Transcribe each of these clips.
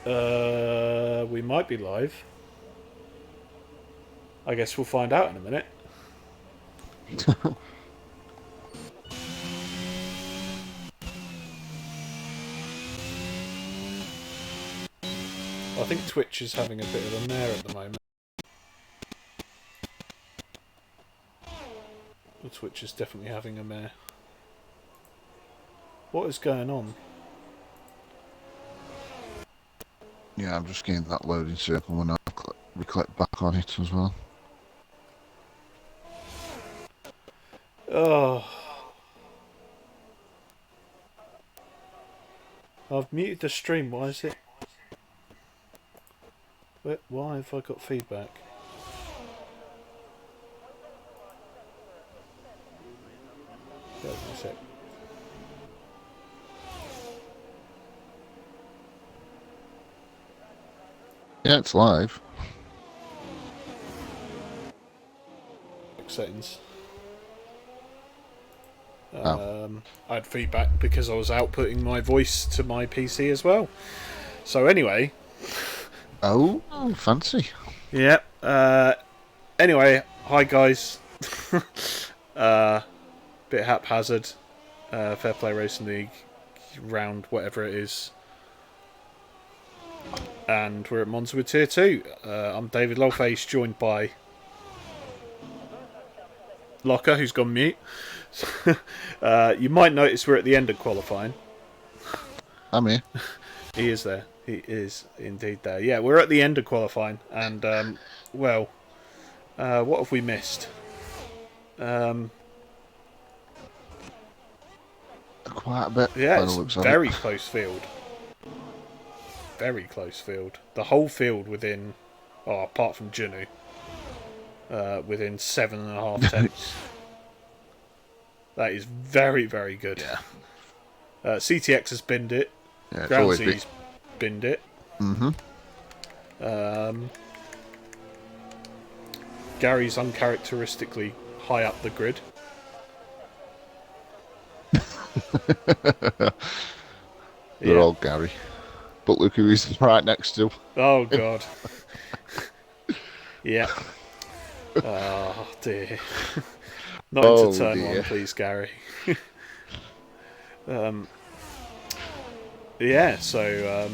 We might be live. I guess we'll find out in a minute. I think Twitch is having a bit of a mare at the moment. Twitch is definitely having a mare. What is going on? Yeah, I'm just getting that loading circle when we click back on it as well. Oh. I've muted the stream, why is it? Why have I got feedback? Wait a sec. Yeah, it's live. Settings. Oh. I had feedback because I was outputting my voice to my PC as well. So anyway. Oh, fancy. Yeah. Anyway, hi guys. Bit haphazard. Fair Play Racing League round, whatever it is. And we're at Monza with Tier 2. I'm David Lowface, joined by Locker, who's gone mute. You might notice we're at the end of qualifying. I'm here. He is there. He is indeed there. Yeah, we're at the end of qualifying. And, what have we missed? Quite a bit. Yeah, it's very close field. Very close field. The whole field within, apart from Junu, within 7.5 tenths. That is very, very good. Yeah. CTX has binned it. Yeah, Groundsy's binned it. Gary's uncharacteristically high up the grid. They're all Gary. But look who he's right next to. Oh, God. Yeah. Oh, dear. Not into turn one, please, Gary. Yeah, so,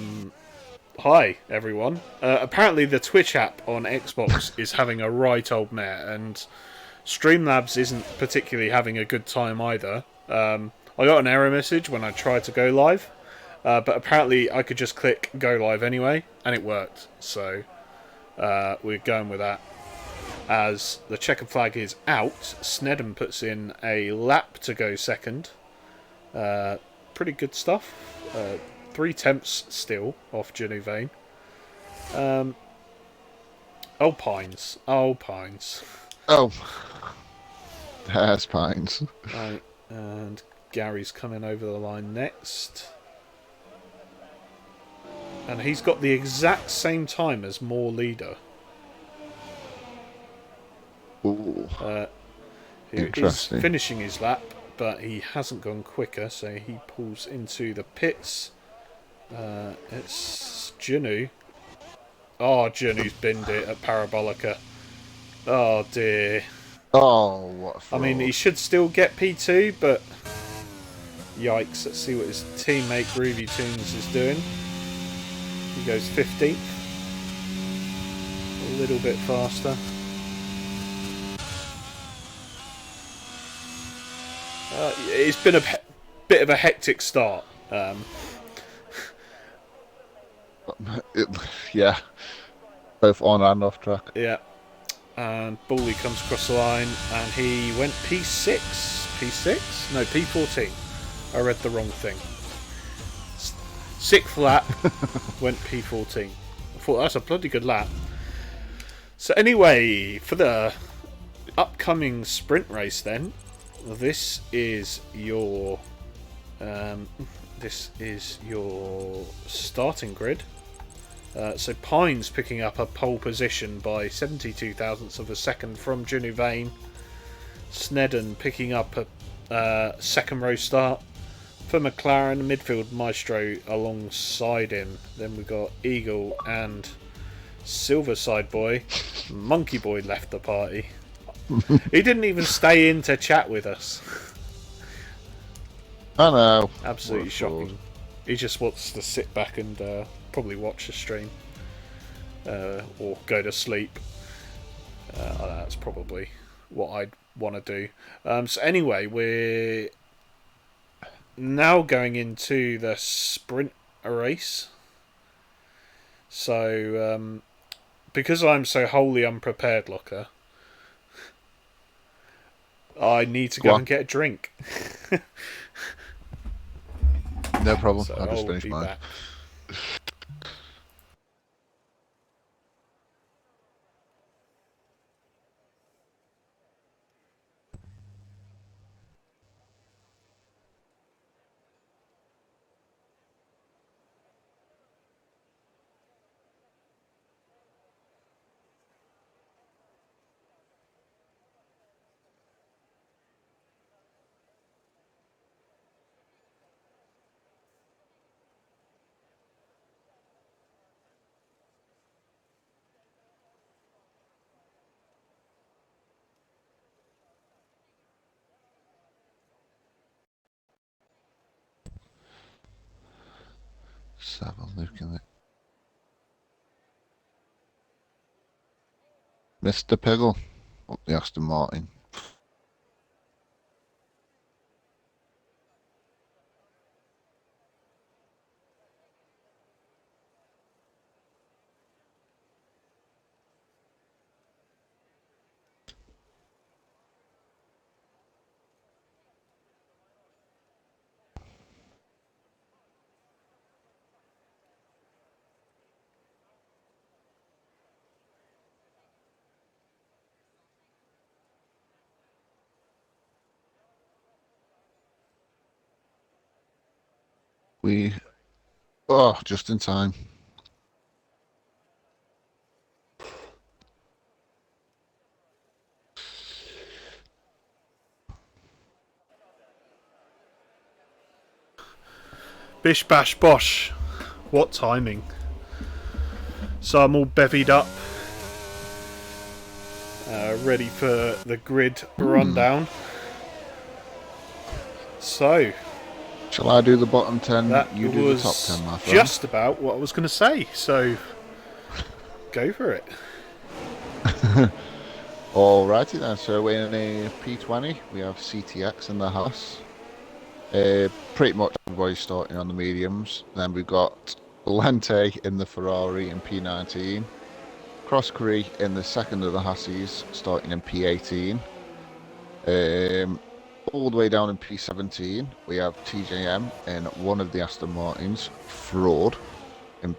hi, everyone. Apparently the Twitch app on Xbox is having a right old mare, and Streamlabs isn't particularly having a good time either. I got an error message when I tried to go live, but apparently I could just click go live anyway, and it worked. So we're going with that. As the checkered flag is out, Snedden puts in a lap to go second. Pretty good stuff. 3 tenths still off Junu Vane. Pines. Oh, Pines. Oh. There's Pines. Right, and Gary's coming over the line next. And he's got the exact same time as Moore leader. Ooh. He's finishing his lap, but he hasn't gone quicker, so he pulls into the pits. It's Junu. Oh, Junu's binned it at Parabolica. Oh, dear. Oh, what a fraud. I mean, he should still get P2, but yikes. Let's see what his teammate Groovy Tunes is doing. He goes 15th. A little bit faster. It's been a bit of a hectic start. Yeah. Both on and off track. Yeah. And Bully comes across the line, and he went P6. P6? No, P14. I read the wrong thing. 6th lap, went P14. I thought that's a bloody good lap. So anyway, for the upcoming sprint race then, this is your starting grid. So Pines picking up a pole position by 72 thousandths of a second from Junu Vane. Snedden picking up a second row start. for McLaren, midfield maestro alongside him. Then we got Eagle and Silverside Boy. Monkey Boy left the party. He didn't even stay in to chat with us. I know. Absolutely shocking. He just wants to sit back and probably watch the stream. Or go to sleep. That's probably what I'd want to do. So anyway, we're now going into the sprint race. So, because I'm so wholly unprepared, Locker, I need to go and get a drink. No problem. So I'll just I'll finish be mine. back. Let's have a look at it. Mr. Piggle up the Aston Martin. Just in time. Bish bash bosh. What timing? So I'm all bevied up. Ready for the grid rundown. So, shall I do the bottom 10? That you do the top 10, my friend. Just about what I was going to say. So, go for it. Alrighty then. So in a P20, we have CTX in the house. Pretty much everybody's starting on the mediums. Then we've got Lente in the Ferrari in P19. Crosscree in the second of the Hussies, starting in P18. All the way down in P17, we have TJM in one of the Aston Martins, Fraud. And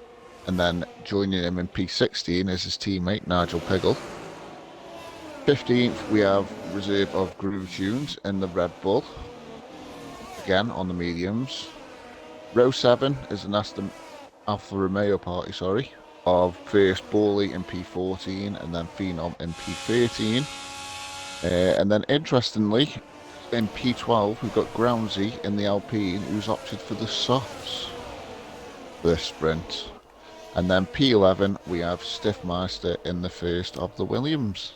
then joining him in P16 is his teammate, Nigel Piggle. 15th, we have reserve of Groove Tunes in the Red Bull. Again, on the mediums. Row 7 is an Alfa Romeo party, of first Bawley in P14 and then Phenom in P13. And then interestingly, in P12 we've got Groundsy in the Alpine who's opted for the softs for this sprint. And then P11 we have Stiffmeister in the first of the Williams.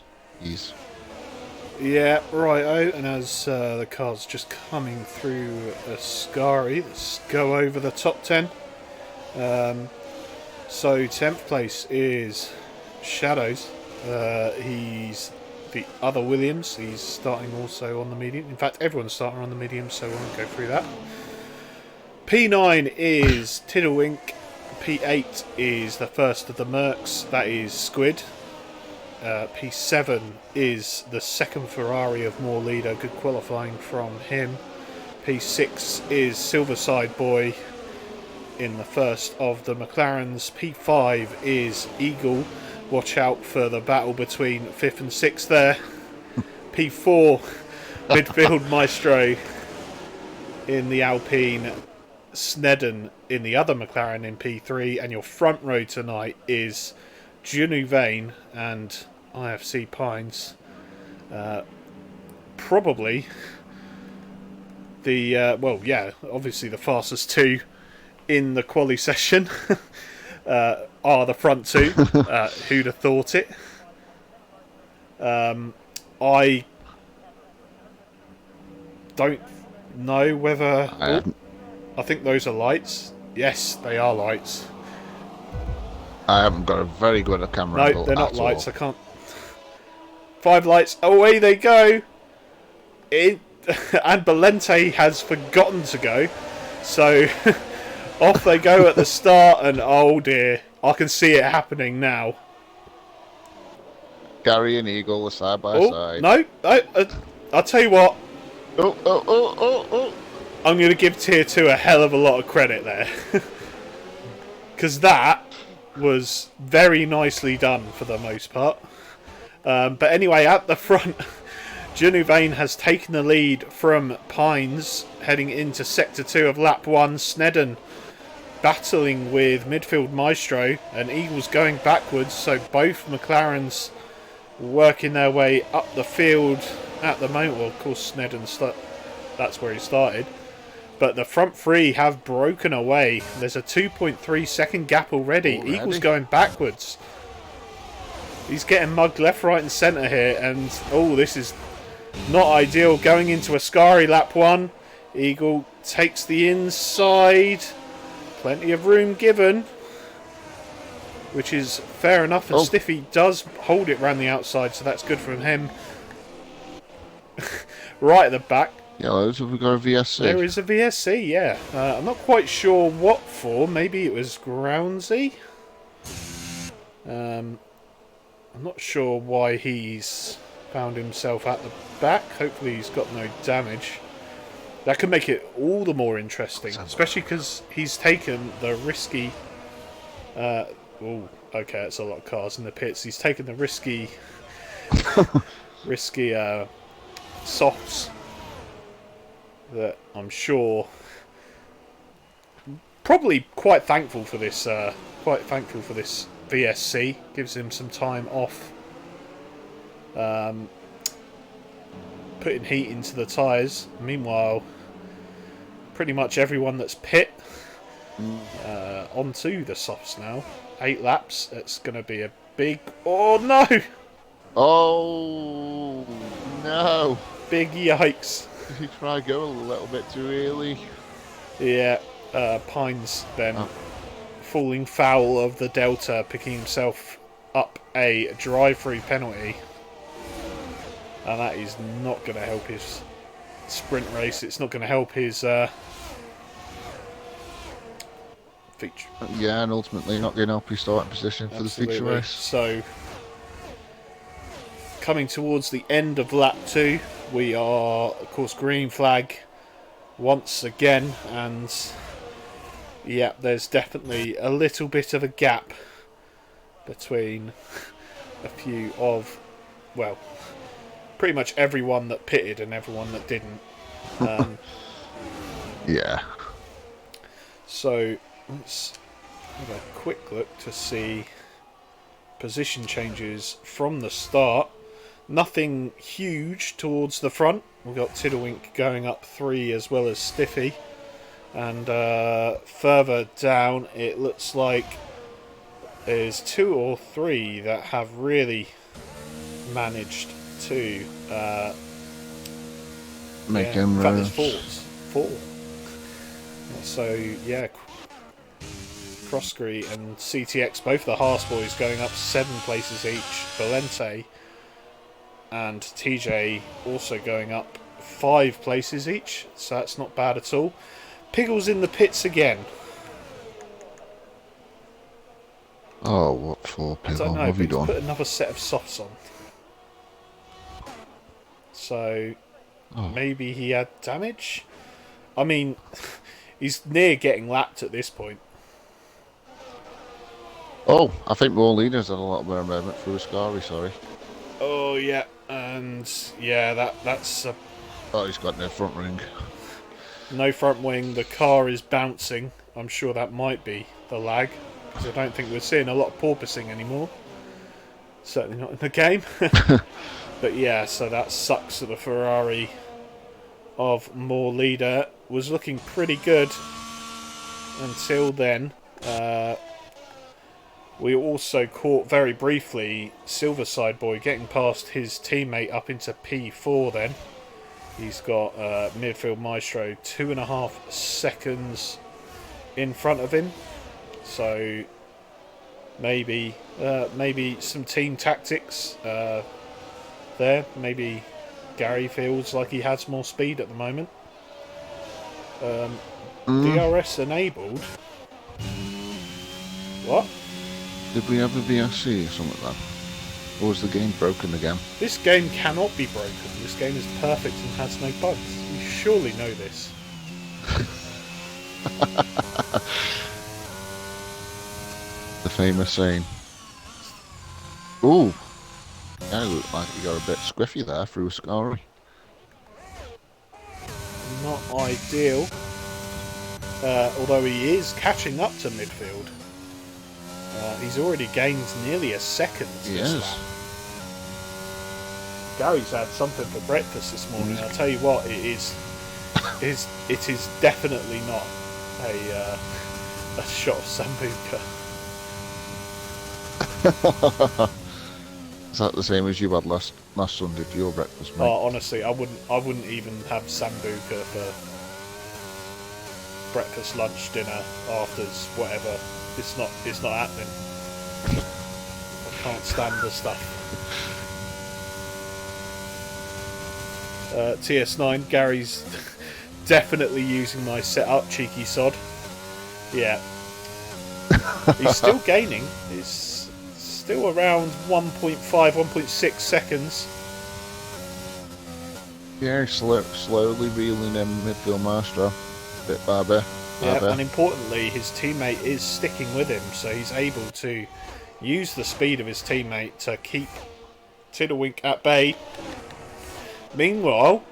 Yeah, righto. And as the car's just coming through Ascari, let's go over the top 10. So 10th place is Shadows. He's the other Williams. He's starting also on the medium. In fact, everyone's starting on the medium, so we won't go through that. P9 is Tiddlewink. P8 is the first of the Mercs. That is Squid. P7 is the second Ferrari of More Leader. Good qualifying from him. P6 is Silverside Boy in the first of the McLarens. P5 is Eagle. Watch out for the battle between 5th and 6th there. P4, midfield Maestro in the Alpine. Snedden in the other McLaren in P3. And your front row tonight is Junu Vane and IFC Pines. Probably obviously the fastest two in the quali session are the front two. Who'd have thought it? I don't know whether. I think those are lights. Yes, they are lights. I haven't got a very good camera No, angle they're not at lights. all. I can't. 5 lights. Away they go. And Belente has forgotten to go. So off they go at the start, and oh dear, I can see it happening now. Gary and Eagle are side by side. No, I'll tell you what. Oh. I'm going to give Tier 2 a hell of a lot of credit there. Because that was very nicely done for the most part. But anyway, at the front, Genuvain has taken the lead from Pines, heading into Sector 2 of Lap 1. Snedden battling with midfield Maestro, and Eagles going backwards, so both McLarens working their way up the field at the moment. Well, of course, Snedden, that's where he started. But the front three have broken away. There's a 2.3 second gap already. Eagles going backwards. He's getting mugged left, right and centre here. And, this is not ideal. Going into Ascari lap 1. Eagle takes the inside. Plenty of room given. Which is fair enough. And Stiffy does hold it round the outside, so that's good from him. Right at the back. Yellows, have we got a VSC? There is a VSC, yeah. I'm not quite sure what for. Maybe it was Groundsy. I'm not sure why he's found himself at the back. Hopefully he's got no damage. That could make it all the more interesting, especially because he's taken the risky... okay, that's a lot of cars in the pits. He's taken the risky... softs that I'm sure probably quite thankful for this VSC. Gives him some time off putting heat into the tyres. Meanwhile, pretty much everyone that's pit onto the softs now. 8 laps. It's going to be a big... Oh no! Oh no! Big yikes. Did he try go a little bit too early? Yeah, Pines then falling foul of the Delta, picking himself up a drive-through penalty. And that is not going to help his sprint race. It's not going to help his feature. Yeah, and ultimately not going to help his starting position for the feature race. So, coming towards the end of lap 2, we are, of course, green flag once again, and yeah, there's definitely a little bit of a gap between a few of, well, pretty much everyone that pitted and everyone that didn't. Yeah. So, let's have a quick look to see position changes from the start. Nothing huge towards the front. We've got Tiddlewink going up 3 as well as Stiffy. And further down, it looks like there's 2 or 3 that have really managed to make him. In fact, there's 4. So yeah, Crossgree and CTX, both the Haas boys, going up 7 places each. Valente and TJ also going up 5 places each, so that's not bad at all. Piggle's in the pits again. Oh, what for, Piggle? I don't know, what have you done? Put another set of softs on. So, maybe he had damage? I mean, he's near getting lapped at this point. Oh, I think more leaders had a lot of movement through Ascari, sorry. Oh, yeah, and yeah, that's a... Oh, he's got no front ring. No front wing, the car is bouncing. I'm sure that might be the lag, because I don't think we're seeing a lot of porpoising anymore. Certainly not in the game. But yeah, so that sucks for the Ferrari of Moore leader was looking pretty good until then. We also caught very briefly Silverside Boy getting past his teammate up into P4 then. He's got midfield maestro 2.5 seconds in front of him. So maybe some team tactics there. Maybe Gary feels like he has more speed at the moment. DRS enabled. What? Did we have a VSC or something like that? Or was the game broken again? This game cannot be broken. This game is perfect and has no bugs. You surely know this. The famous saying. Ooh. Yeah, it looked like you got a bit squiffy there through Scary. Not ideal. Although he is catching up to midfield. He's already gained nearly a second this lap. Gary's had something for breakfast this morning. I'll tell you what, it is definitely not a shot of Sambuca. Is that the same as you had last Sunday for your breakfast, mate? Oh, honestly, I wouldn't even have Sambuca for breakfast, lunch, dinner, afters, whatever. It's not happening. I can't stand the stuff. TS9, Gary's definitely using my setup, cheeky sod. Yeah. He's still gaining. He's still around 1.5, 1.6 seconds. Yeah, slowly reeling in midfield maestro. Bit by bit. Yeah, and importantly, his teammate is sticking with him, so he's able to use the speed of his teammate to keep Tiddlewink at bay. Meanwhile...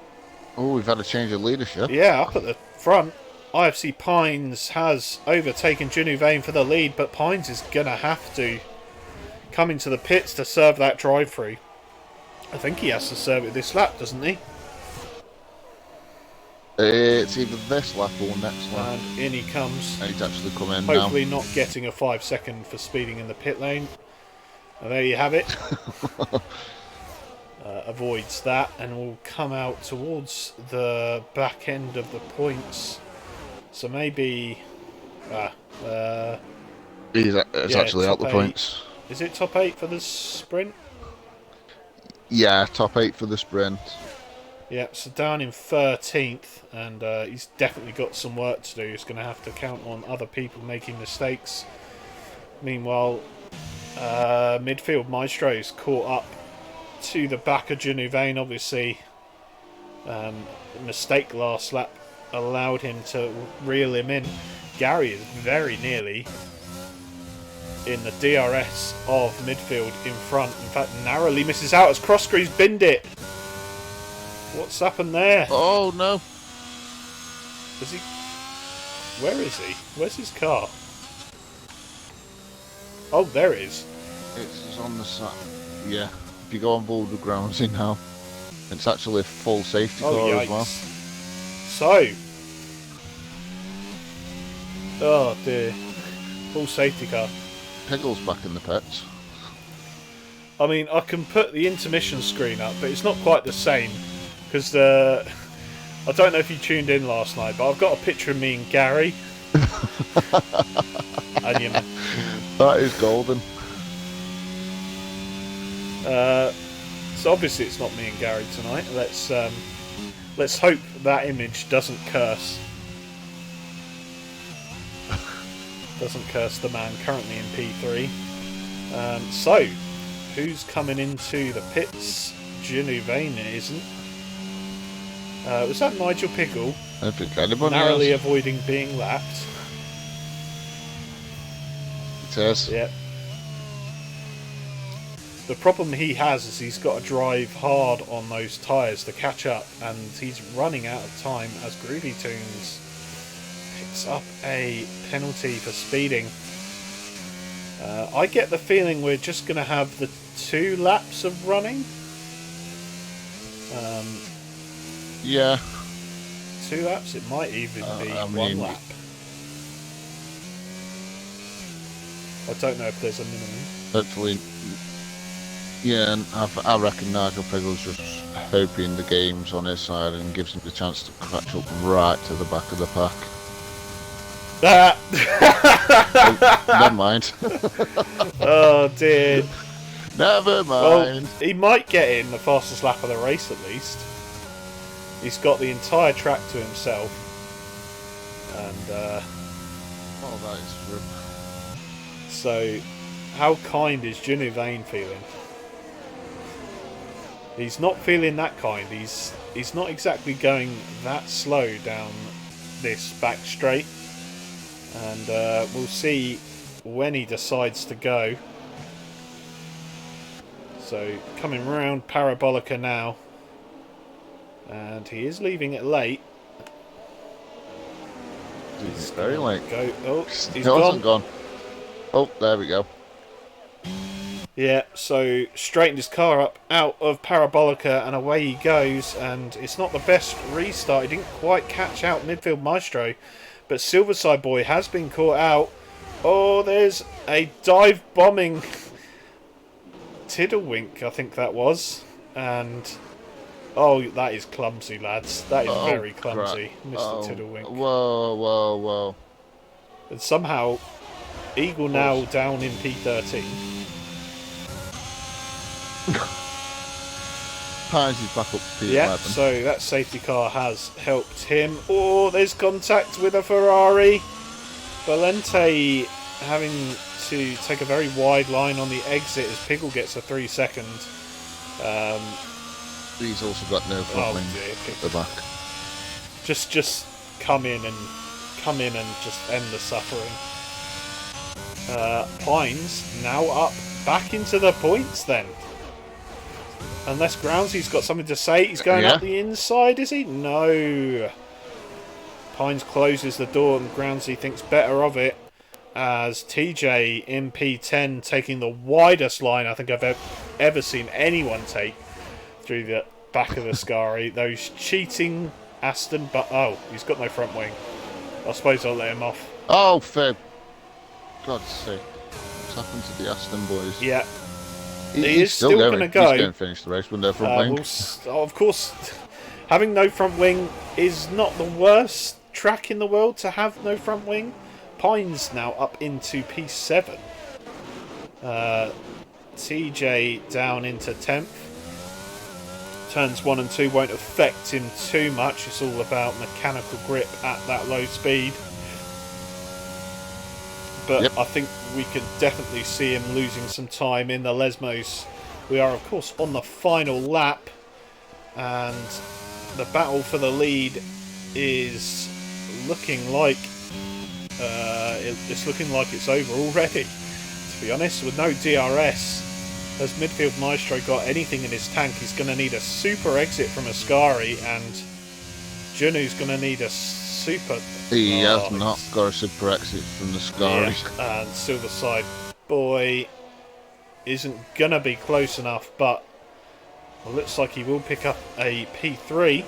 Oh, we've had a change of leadership. Yeah, up at the front, IFC Pines has overtaken Genuvain for the lead, but Pines is going to have to come into the pits to serve that drive-through. I think he has to serve it this lap, doesn't he? It's either this lap or next lap. And in he comes. And he's actually come in Hopefully now. not getting a 5 second for speeding in the pit lane. And there you have it. Avoids that and will come out towards the back end of the points. So maybe... it's actually out the points. Is it top 8 for the sprint? Yeah, top 8 for the sprint. Yeah, so down in 13th, and he's definitely got some work to do. He's going to have to count on other people making mistakes. Meanwhile, midfield Maestro's caught up to the back of Genuvain, obviously. Mistake last lap allowed him to reel him in. Gary is very nearly in the DRS of midfield in front. In fact, narrowly misses out as Crossgreaves binned it. What's happened there? Oh no! Is he? Where is he? Where's his car? Oh, there it is. It's on the side. Yeah, if you go on board with grounds in now, it's actually a full safety car yikes. as well. So, oh dear, full safety car. Piggle's back in the pits. I mean, I can put the intermission screen up, but it's not quite the same. Because I don't know if you tuned in last night, but I've got a picture of me and Gary. And you know, that is golden. So obviously it's not me and Gary tonight. Let's hope that image doesn't curse. Doesn't curse the man currently in P3. So, who's coming into the pits? Genuvain isn't. Was that Nigel Pickle? I think anybody narrowly else. avoiding being lapped. It is. Yep. The problem he has is he's got to drive hard on those tyres to catch up, and he's running out of time as Groovy Tunes picks up a penalty for speeding. I get the feeling we're just going to have the 2 laps of running. Yeah. 2 laps. It might even be I 1 mean, lap. I don't know if there's a minimum. hopefully, yeah, and I reckon Nigel Piggle's just hoping the game's on his side and gives him the chance to catch up right to the back of the pack. Oh, never mind. Oh dear. Never Well, mind. he might get in the fastest lap of the race at least. He's got the entire track to himself. And, Oh, that is true. so, how kind is Junu Vane feeling? He's not feeling that kind. He's not exactly going that slow down this back straight. And we'll see when he decides to go. So, coming round Parabolica now. And he is leaving it late. He's very late. Go. Oh, he's hasn't gone. gone. Oh, there we go. Yeah, so straightened his car up out of Parabolica and away he goes. And it's not the best restart. He didn't quite catch out Midfield Maestro. But Silverside Boy has been caught out. Oh, there's a dive bombing Tiddlewink, I think that was. And oh, that is clumsy, lads. That is very clumsy, Mr. Tiddlewink. Whoa, whoa, whoa. And somehow, Eagle now down in P13. Pines is back up to P11. Yeah, so that safety car has helped him. Oh, there's contact with a Ferrari. Valente having to take a very wide line on the exit as Piggle gets a 3 second. He's also got no front wing at the back. Just come in and just end the suffering. Pines now up back into the points then. Unless Groundsy's got something to say. He's going up the inside, is he? No. Pines closes the door and Groundsy thinks better of it. As TJ in P10 taking the widest line I think I've ever seen anyone take through the back of the Scari. Those cheating Aston, but oh, he's got no front wing. I suppose I'll let him off. Oh, Fib. God's sake. What's happened to the Aston boys? Yeah. He's still going to go. He's going to finish the race with no front wing. Of course, having no front wing is not the worst track in the world to have no front wing. Pines now up into P7. TJ down into 10th. Turns 1 and 2 won't affect him too much. It's all about mechanical grip at that low speed. But I think we could definitely see him losing some time in the Lesmos. We are, of course, on the final lap. And the battle for the lead is looking like it's looking like it's over already, to be honest. With no DRS, has Midfield Maestro got anything in his tank? He's going to need a super exit from Ascari, and Junu's going to need a super... He has not got a super exit from the Scari. Yeah, and Silverside Boy isn't going to be close enough, but it looks like he will pick up a P3.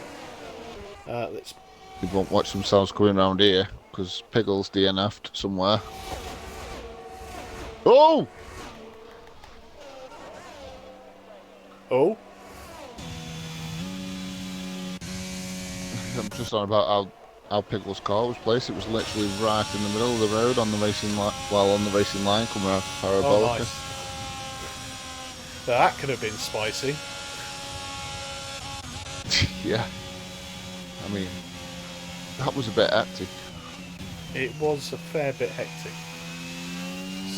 Let's... They won't watch themselves coming around here, because Piggle's DNF'd somewhere. Oh! Oh? I'm just on about how Piggle's car was placed. It was literally right in the middle of the road on the racing line, on the racing line coming out of Parabolica. Oh, nice. That could have been spicy. Yeah. I mean, that was a bit hectic. It was a fair bit hectic.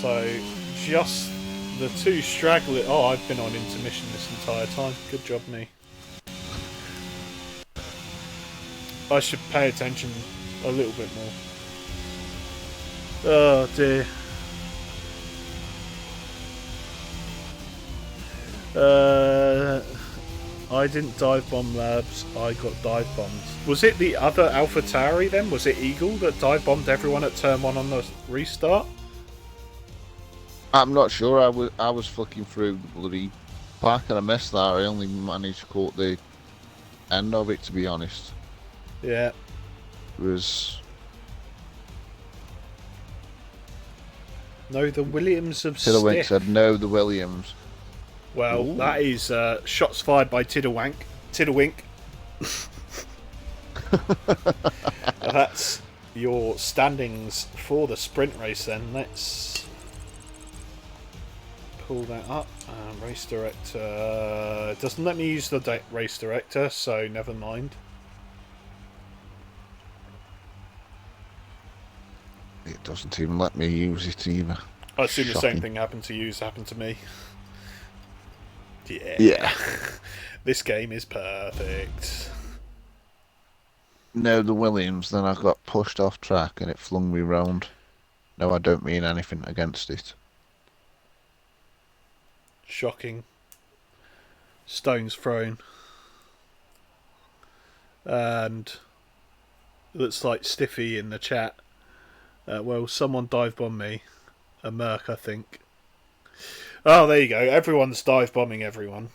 So, just the two stragglers... Oh, I've been on intermission this entire time. Good job, me. I should pay attention a little bit more. Oh, dear. I didn't dive bomb Labs, I got dive bombed. Was it the other Alpha Tauri then? Was it Eagle that dive bombed everyone at turn 1 on the restart? I'm not sure. I was flicking through the bloody pack and I missed that. I only managed to caught the end of it, to be honest. Yeah. was... No, the Williams of Tiddlewink Stiff. said no, the Williams. Well, Ooh. that is shots fired by Tiddlewink. That's your standings for the sprint race then. Let's pull that up. Race director doesn't let me use the race director, so never mind. It doesn't even let me use it either. I assume the same Shocking. thing happened to you as happened to me. Yeah. This game is perfect. No, the Williams. Then I got pushed off track and it flung me round. No, I don't mean anything against it. Shocking. Stones thrown. And looks like Stiffy in the chat. Well, someone dive bombed me. A Merc, I think. Oh, there you go. Everyone's dive bombing everyone.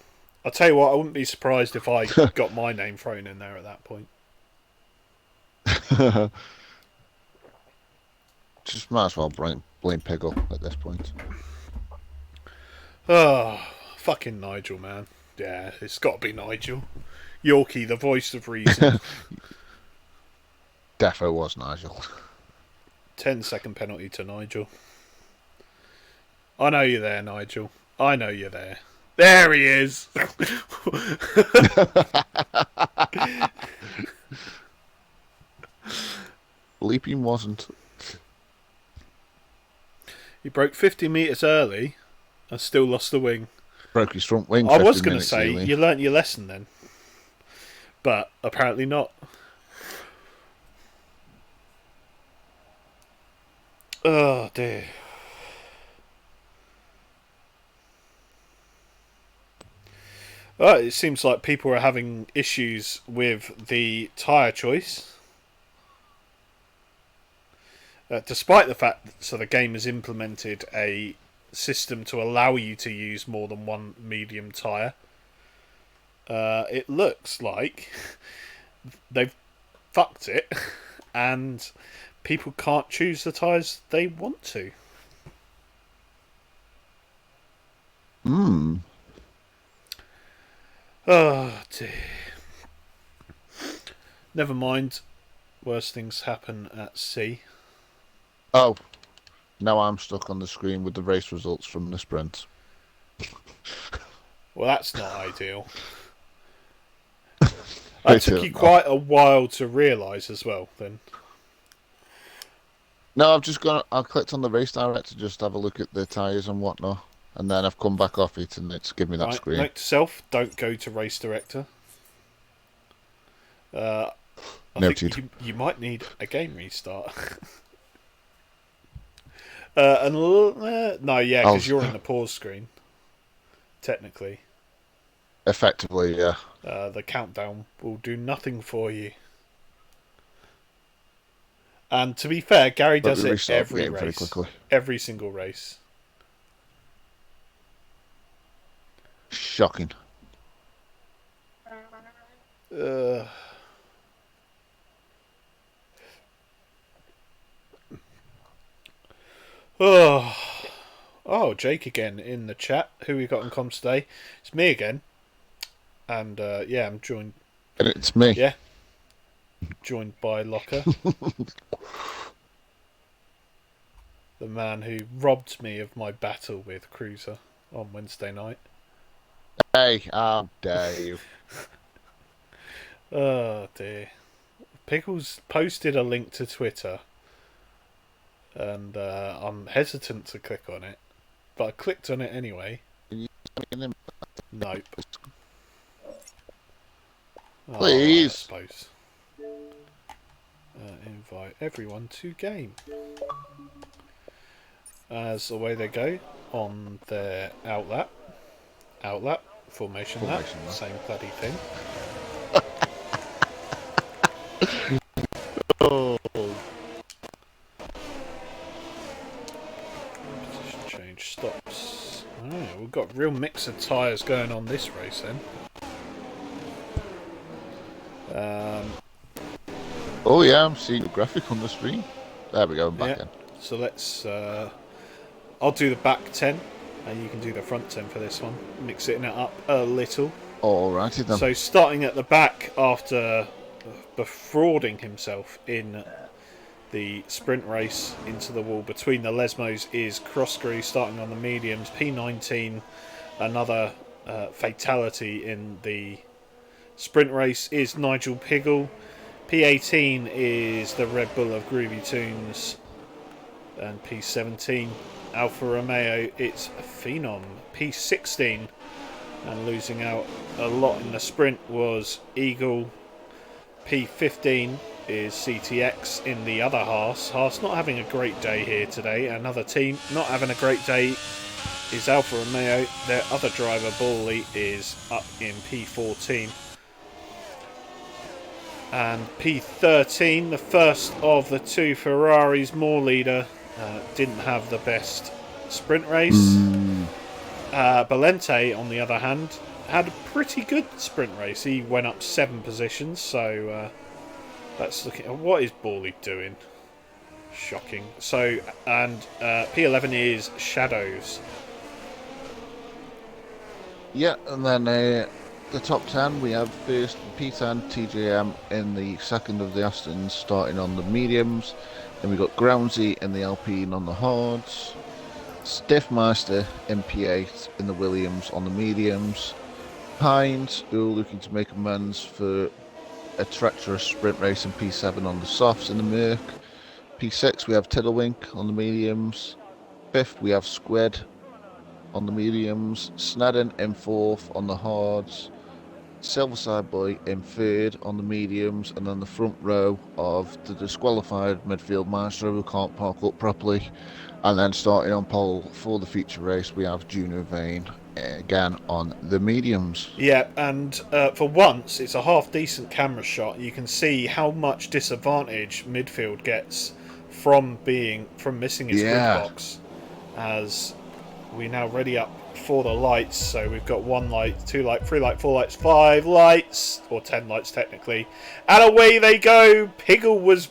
I'll tell you what, I wouldn't be surprised if I got my name thrown in there at that point. Just might as well blame Piggle at this point. Oh, fucking Nigel, man. Yeah, it's got to be Nigel. Yorkie, the voice of reason. Defo was Nigel. 10-second penalty to Nigel. I know you're there, Nigel. I know you're there. There he is! Leaping wasn't. He broke 50 metres early and still lost the wing. Broke his front wing. I was going to say, you learnt your lesson then. But apparently not. Oh dear. Well, it seems like people are having issues with the tyre choice. Despite the fact that the game has implemented a system to allow you to use more than one medium tyre, it looks like they've fucked it and people can't choose the tyres they want to. Oh dear. Never mind. Worse things happen at sea. Oh, now I'm stuck on the screen with the race results from the sprint. Well, that's not ideal. That took you quite a while to realise as well, then. No, I clicked on the race director to just have a look at the tyres and whatnot, and then I've come back off it and it's given me that screen. Note to self, don't go to race director. I Noted. think you might need a game restart. No, yeah, because you're in the pause screen. Technically. Effectively, yeah. The countdown will do nothing for you. And to be fair, Gary does it every race. Every single race. Shocking. Oh, Jake again in the chat. Who we got on comms today? It's me again. And yeah, I'm joined. And it's me. Yeah. Joined by Locker. The man who robbed me of my battle with Cruiser on Wednesday night. Hey, how dare you. Oh dear. Pickles posted a link to Twitter. And I'm hesitant to click on it. But I clicked on it anyway. Nope. Please. Oh, I suppose. Invite everyone to game. As away they go on their outlap. Formation lap. Same bloody thing. Oh. Position change stops. Oh, we've got a real mix of tyres going on this race then. Oh yeah, I'm seeing a graphic on the screen. There we go, I'm Yeah. back in. So let's. I'll do the back 10, and you can do the front 10 for this one. Mixing it up a little. Alrighty then. So starting at the back after defrauding himself in the sprint race into the wall between the Lesmos is Crosscrew starting on the mediums. P19, another fatality in the sprint race is Nigel Piggle. P18 is the Red Bull of Groovy Tunes. And P17, Alfa Romeo, it's Phenom. P16, and losing out a lot in the sprint was Eagle. P15 is CTX in the other Haas. Haas not having a great day here today. Another team not having a great day is Alfa Romeo. Their other driver, Bawley, is up in P14. And P13, the first of the two Ferraris, more leader, didn't have the best sprint race. Balente, on the other hand, had a pretty good sprint race. He went up 7 positions, so let's look at what is Bawley doing. Shocking. So, and P11 is Shadows. Yeah, and then the top 10, we have first P10 TJM in the second of the Astons, starting on the mediums. Then we got Groundsy in the Alpine on the hards. Stiffmeister in P8 in the Williams on the mediums. Pines, who are looking to make amends for a treacherous sprint race in P7 on the softs in the Merc. P6, we have Tiddlewink on the mediums. Fifth, we have Squid on the mediums. Snedden in fourth on the hards. Silverside Boy in third on the mediums, and then the front row of the disqualified midfield maestro who can't park up properly. And then starting on pole for the feature race, we have Juno Vane again on the mediums. Yeah, and for once, it's a half decent camera shot. You can see how much disadvantage midfield gets from missing his grid box, as we now ready up for the lights. So we've got 1 light, 2 light, 3 light, 4 lights, 5 lights, or 10 lights technically, and away they go. Piggle was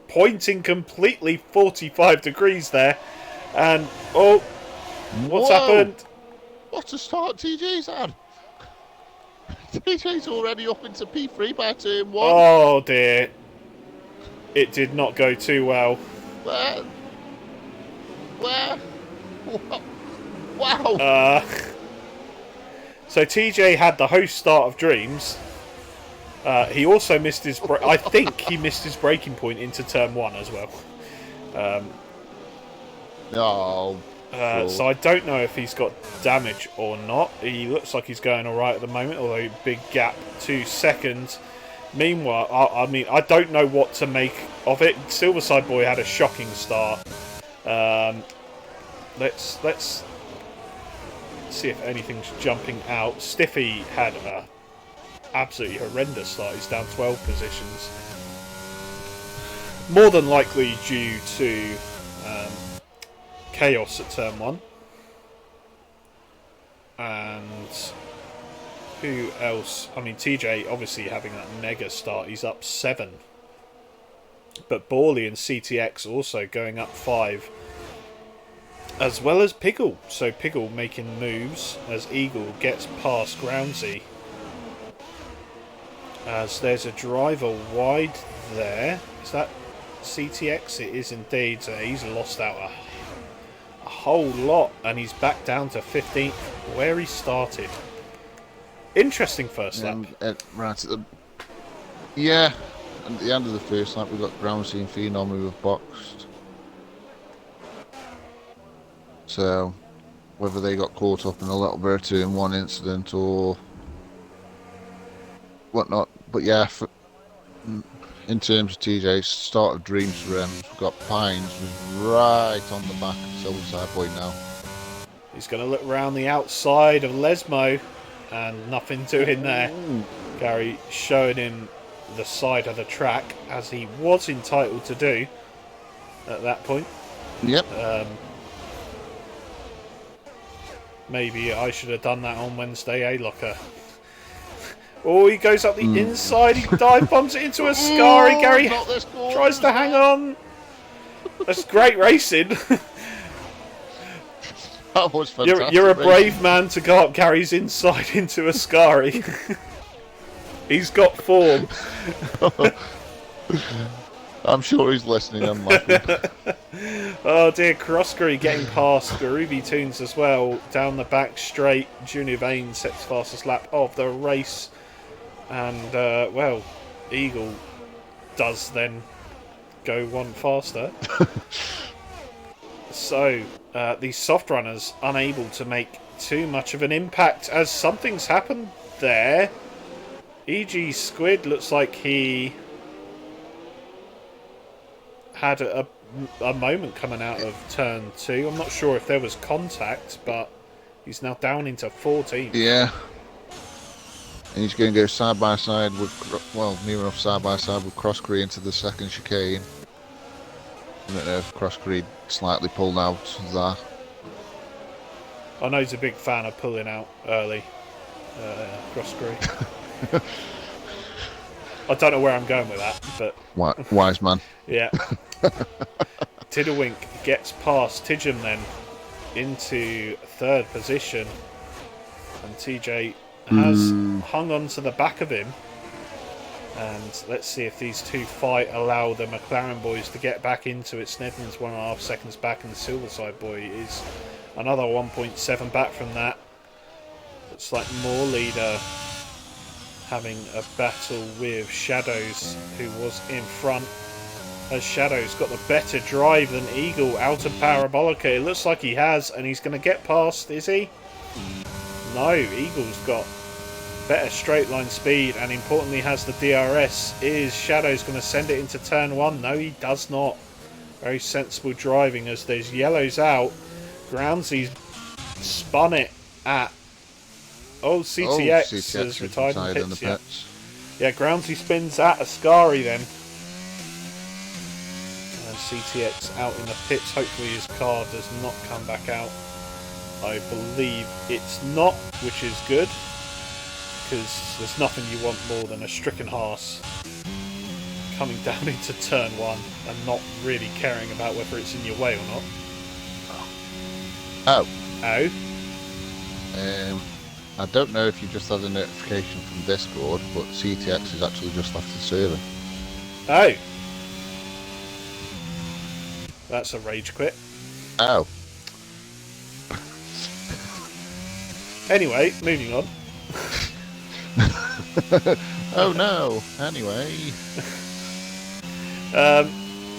pointing completely 45 degrees there, and what's happened? What a start TJ's had! TJ's already up into P3 by turn 1. Oh dear, it did not go too well. Where? Wow! So TJ had the host start of dreams. He also missed his. I think he missed his braking point into turn 1 as well. So I don't know if he's got damage or not. He looks like he's going all right at the moment, although big gap, 2 seconds. Meanwhile, I don't know what to make of it. Silverside Boy had a shocking start. Let's see if anything's jumping out. Stiffy had a absolutely horrendous start. He's down 12 positions. More than likely due to chaos at turn 1. And who else? I mean, TJ obviously having that mega start. He's up 7. But Bawley and CTX also going up 5. As well as Piggle. So Piggle making moves as Eagle gets past Groundsy. As there's a driver wide there. Is that CTX? It is indeed. So he's lost out a whole lot. And he's back down to 15th where he started. Interesting first lap. Right at the... Yeah. At the end of the first lap, we've got Groundsy and Phenom who have boxed. So, whether they got caught up in a little bit of turn 1 incident or whatnot. But yeah, in terms of TJ's start of dreams for him, we've got Pines right on the back of Silverside Boy now. He's going to look around the outside of Lesmo, and nothing doing there. Gary showing him the side of the track, as he was entitled to do at that point. Yep. Maybe I should have done that on Wednesday, Locker? Oh, he goes up the inside. He dive bombs it into a Scary. Gary not this corner tries to as hang well. on. That's great racing. That was fantastic. You're a racing. brave man to go up Gary's inside into a Scary. He's got form. I'm sure he's listening and laughing. Oh dear, Croskery getting past Groovy Tunes as well. Down the back straight, Junior Vane sets fastest lap of the race. And, well, Eagle does then go one faster. So, these soft runners unable to make too much of an impact as something's happened there. E.G. Squid looks like he had a moment coming out of turn 2. I'm not sure if there was contact, but he's now down into 14th. Yeah. And he's going to go side by side with, well, near enough side by side with Croskery into the second chicane. I don't know if Croskery slightly pulled out of that. I know he's a big fan of pulling out early. Croskery. I don't know where I'm going with that, but Wise man. yeah. Tiddlewink gets past Tidgham then into third position, and TJ has hung on to the back of him. And let's see if these two fight allow the McLaren boys to get back into it. Snedden's 1.5 seconds back, and the Silverside boy is another 1.7 back from that. Looks like more leader having a battle with Shadows, who was in front. As Shadows got the better drive than Eagle out of Parabolica. It looks like he has, and he's going to get past, is he? No, Eagle's got better straight line speed and importantly has the DRS. Is Shadows going to send it into turn 1? No, he does not. Very sensible driving as there's yellows out. Groundsy's spun it at... Oh, CTX has retired in the pits. Yeah, Groundsy spins at Ascari then. And CTX out in the pits. Hopefully his car does not come back out. I believe it's not, which is good. Because there's nothing you want more than a stricken horse coming down into turn 1 and not really caring about whether it's in your way or not. Oh. Oh? I don't know if you just had a notification from Discord, but CTX has actually just left the server. Oh. That's a rage quit. Oh. Anyway, moving on. Oh no. Anyway.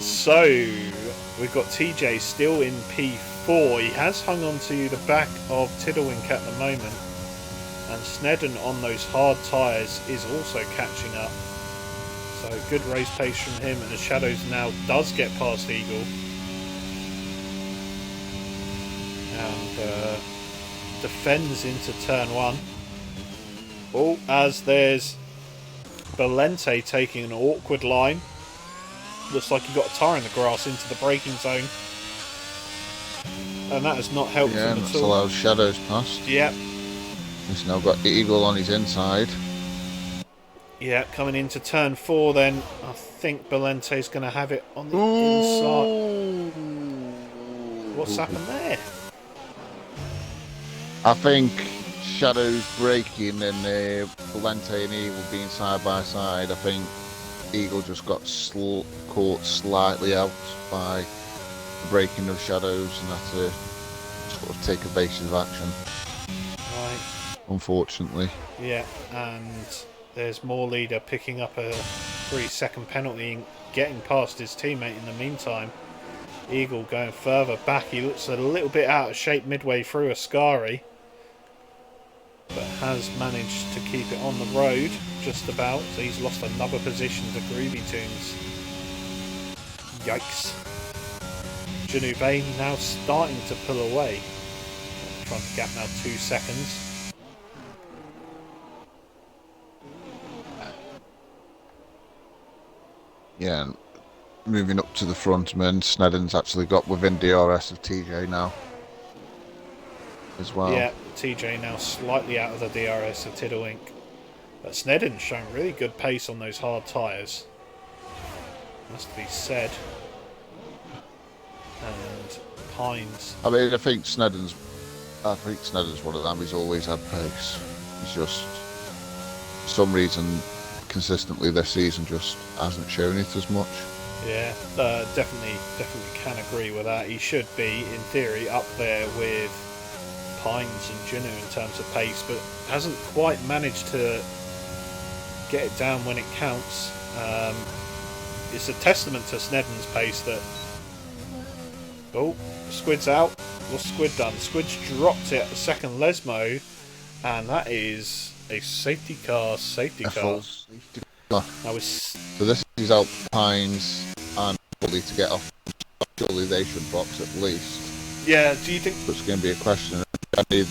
So we've got TJ still in P4. He has hung on to the back of Tiddlewink at the moment, and Snedden on those hard tyres is also catching up. So good race pace from him, and the Shadows now does get past Eagle. And defends into turn 1. Oh, as there's Valente taking an awkward line. Looks like he got a tyre in the grass into the braking zone. And that has not helped him at all. That's allowed Shadows past. Yep. He's now got Eagle on his inside. Yeah, coming into turn 4 then. I think Valente's going to have it on the inside. What's happened there? I think Shadows braking and Valente and Eagle being side by side. I think Eagle just got caught slightly out by the braking of Shadows and had to sort of take evasive action. Right. Unfortunately. Yeah, and there's more leader picking up a 3-second penalty and getting past his teammate in the meantime. Eagle going further back. He looks a little bit out of shape midway through Ascari, but has managed to keep it on the road just about. So he's lost another position to Groovy Tunes. Yikes. Genuvain now starting to pull away. Front gap now 2 seconds. Yeah, moving up to the front, man. Snedden's actually got within DRS of TJ now as well. Yeah, TJ now slightly out of the DRS of Tiddlewink. But Snedden's showing really good pace on those hard tyres. Must be said. And Pines. I mean, I think Snedden's one of them. He's always had pace. He's just, for some reason, consistently this season just hasn't shown it as much. Yeah, definitely can agree with that. He should be, in theory, up there with Pines and Juno in terms of pace, but hasn't quite managed to get it down when it counts. It's a testament to Snedden's pace that... Oh, Squid's out. What's Squid done? Squid's dropped it at the second Lesmo, and that is a safety car. That was... So this is Alpines and Bully to get off. Surely they should box at least. Yeah, do you think... It's going to be a question. I need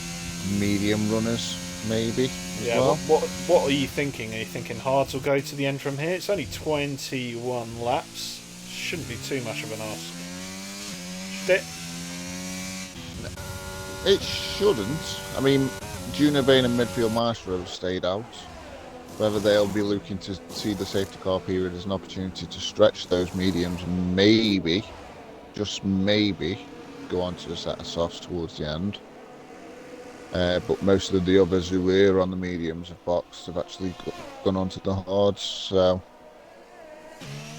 medium runners, maybe, Yeah, well. what are you thinking? Are you thinking Hards will go to the end from here? It's only 21 laps. Shouldn't be too much of an ask. Should it? It shouldn't. I mean, Juno Bain and Midfield Maestro have stayed out. Whether they'll be looking to see the safety car period as an opportunity to stretch those mediums, maybe, just maybe, go on to a set of softs towards the end. But most of the others who were on the mediums have boxed have actually gone on to the hards, so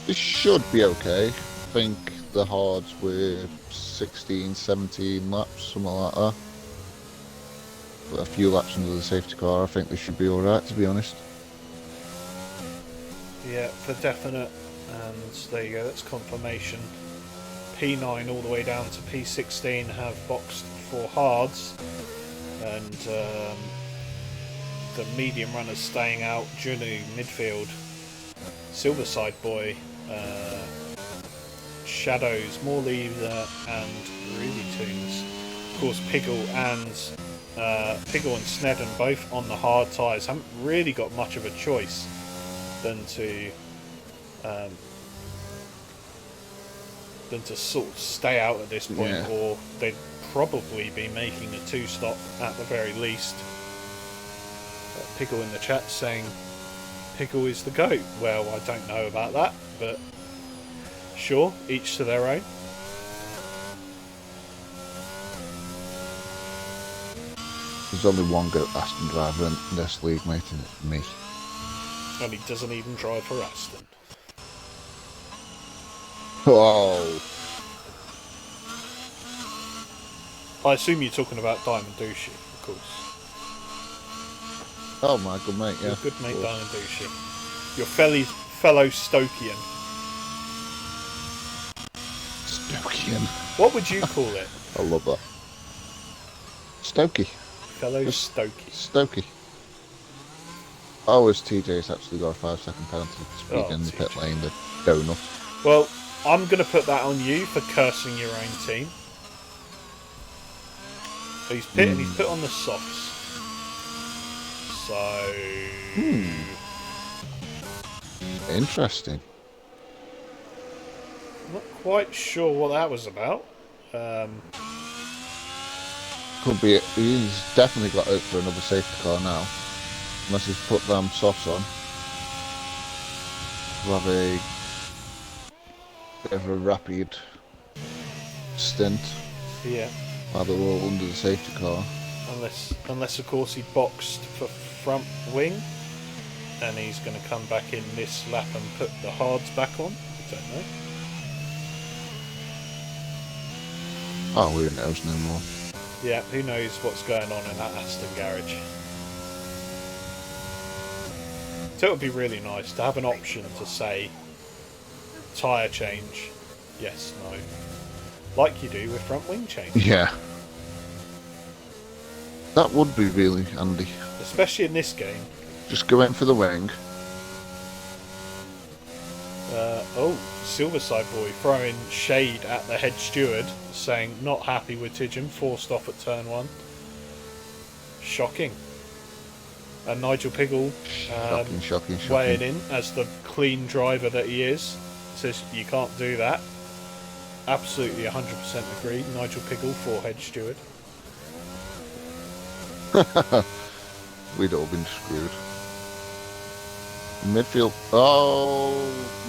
it should be okay. I think the hards were 16, 17 laps, something like that. But a few laps under the safety car, I think they should be alright, to be honest. Yeah, for definite. And there you go, that's confirmation. P9 all the way down to P16 have boxed for hards. And the medium runners staying out. Junu, midfield. Silverside Boy. Shadows, Morley and Ruby Tunes. Of course, Piggle and Snedden both on the hard tyres. Haven't really got much of a choice than to sort of stay out at this point, Yeah. or they'd probably be making a two-stop at the very least. Piggle in the chat saying Piggle is the GOAT. Well, I don't know about that, but sure, each to their own. There's only one GOAT Aston driver in this league, mate, and it's me. And he doesn't even drive for Aston. Oh! I assume you're talking about Diamond Douchey, of course. Oh my good mate, yeah. Your good mate Diamond Douchey. Your fellow Stokian. Stokian. What would you call it? I love that. Stokey. Fellow Stokey. Stokey. Oh, as TJ's actually got a 5-second penalty for speeding in the TJ. pit lane, the donut. Well, I'm going to put that on you for cursing your own team. He's put on the softs. So... Interesting. Not quite sure what that was about. Could be. He's definitely got out for another safety car now. Unless he's put them softs on. We'll have a bit of a rapid stint. Yeah. While they're all under the safety car. Unless of course he boxed for front wing, and he's going to come back in this lap and put the hards back on. I don't know. Oh, who knows no more. Yeah, who knows what's going on in that Aston garage. So it would be really nice to have an option to say tyre change, yes, no, like you do with front wing change. Yeah. That would be really handy. Especially in this game. Just go in for the wing. Silverside Boy throwing shade at the head steward, saying not happy with Tidgeon, forced off at turn 1. Shocking. And Nigel Piggle Shocking. weighing in as the clean driver that he is. Says you can't do that. Absolutely 100% agreed. Nigel Piggle for head steward. We'd all been screwed. Midfield. Oh,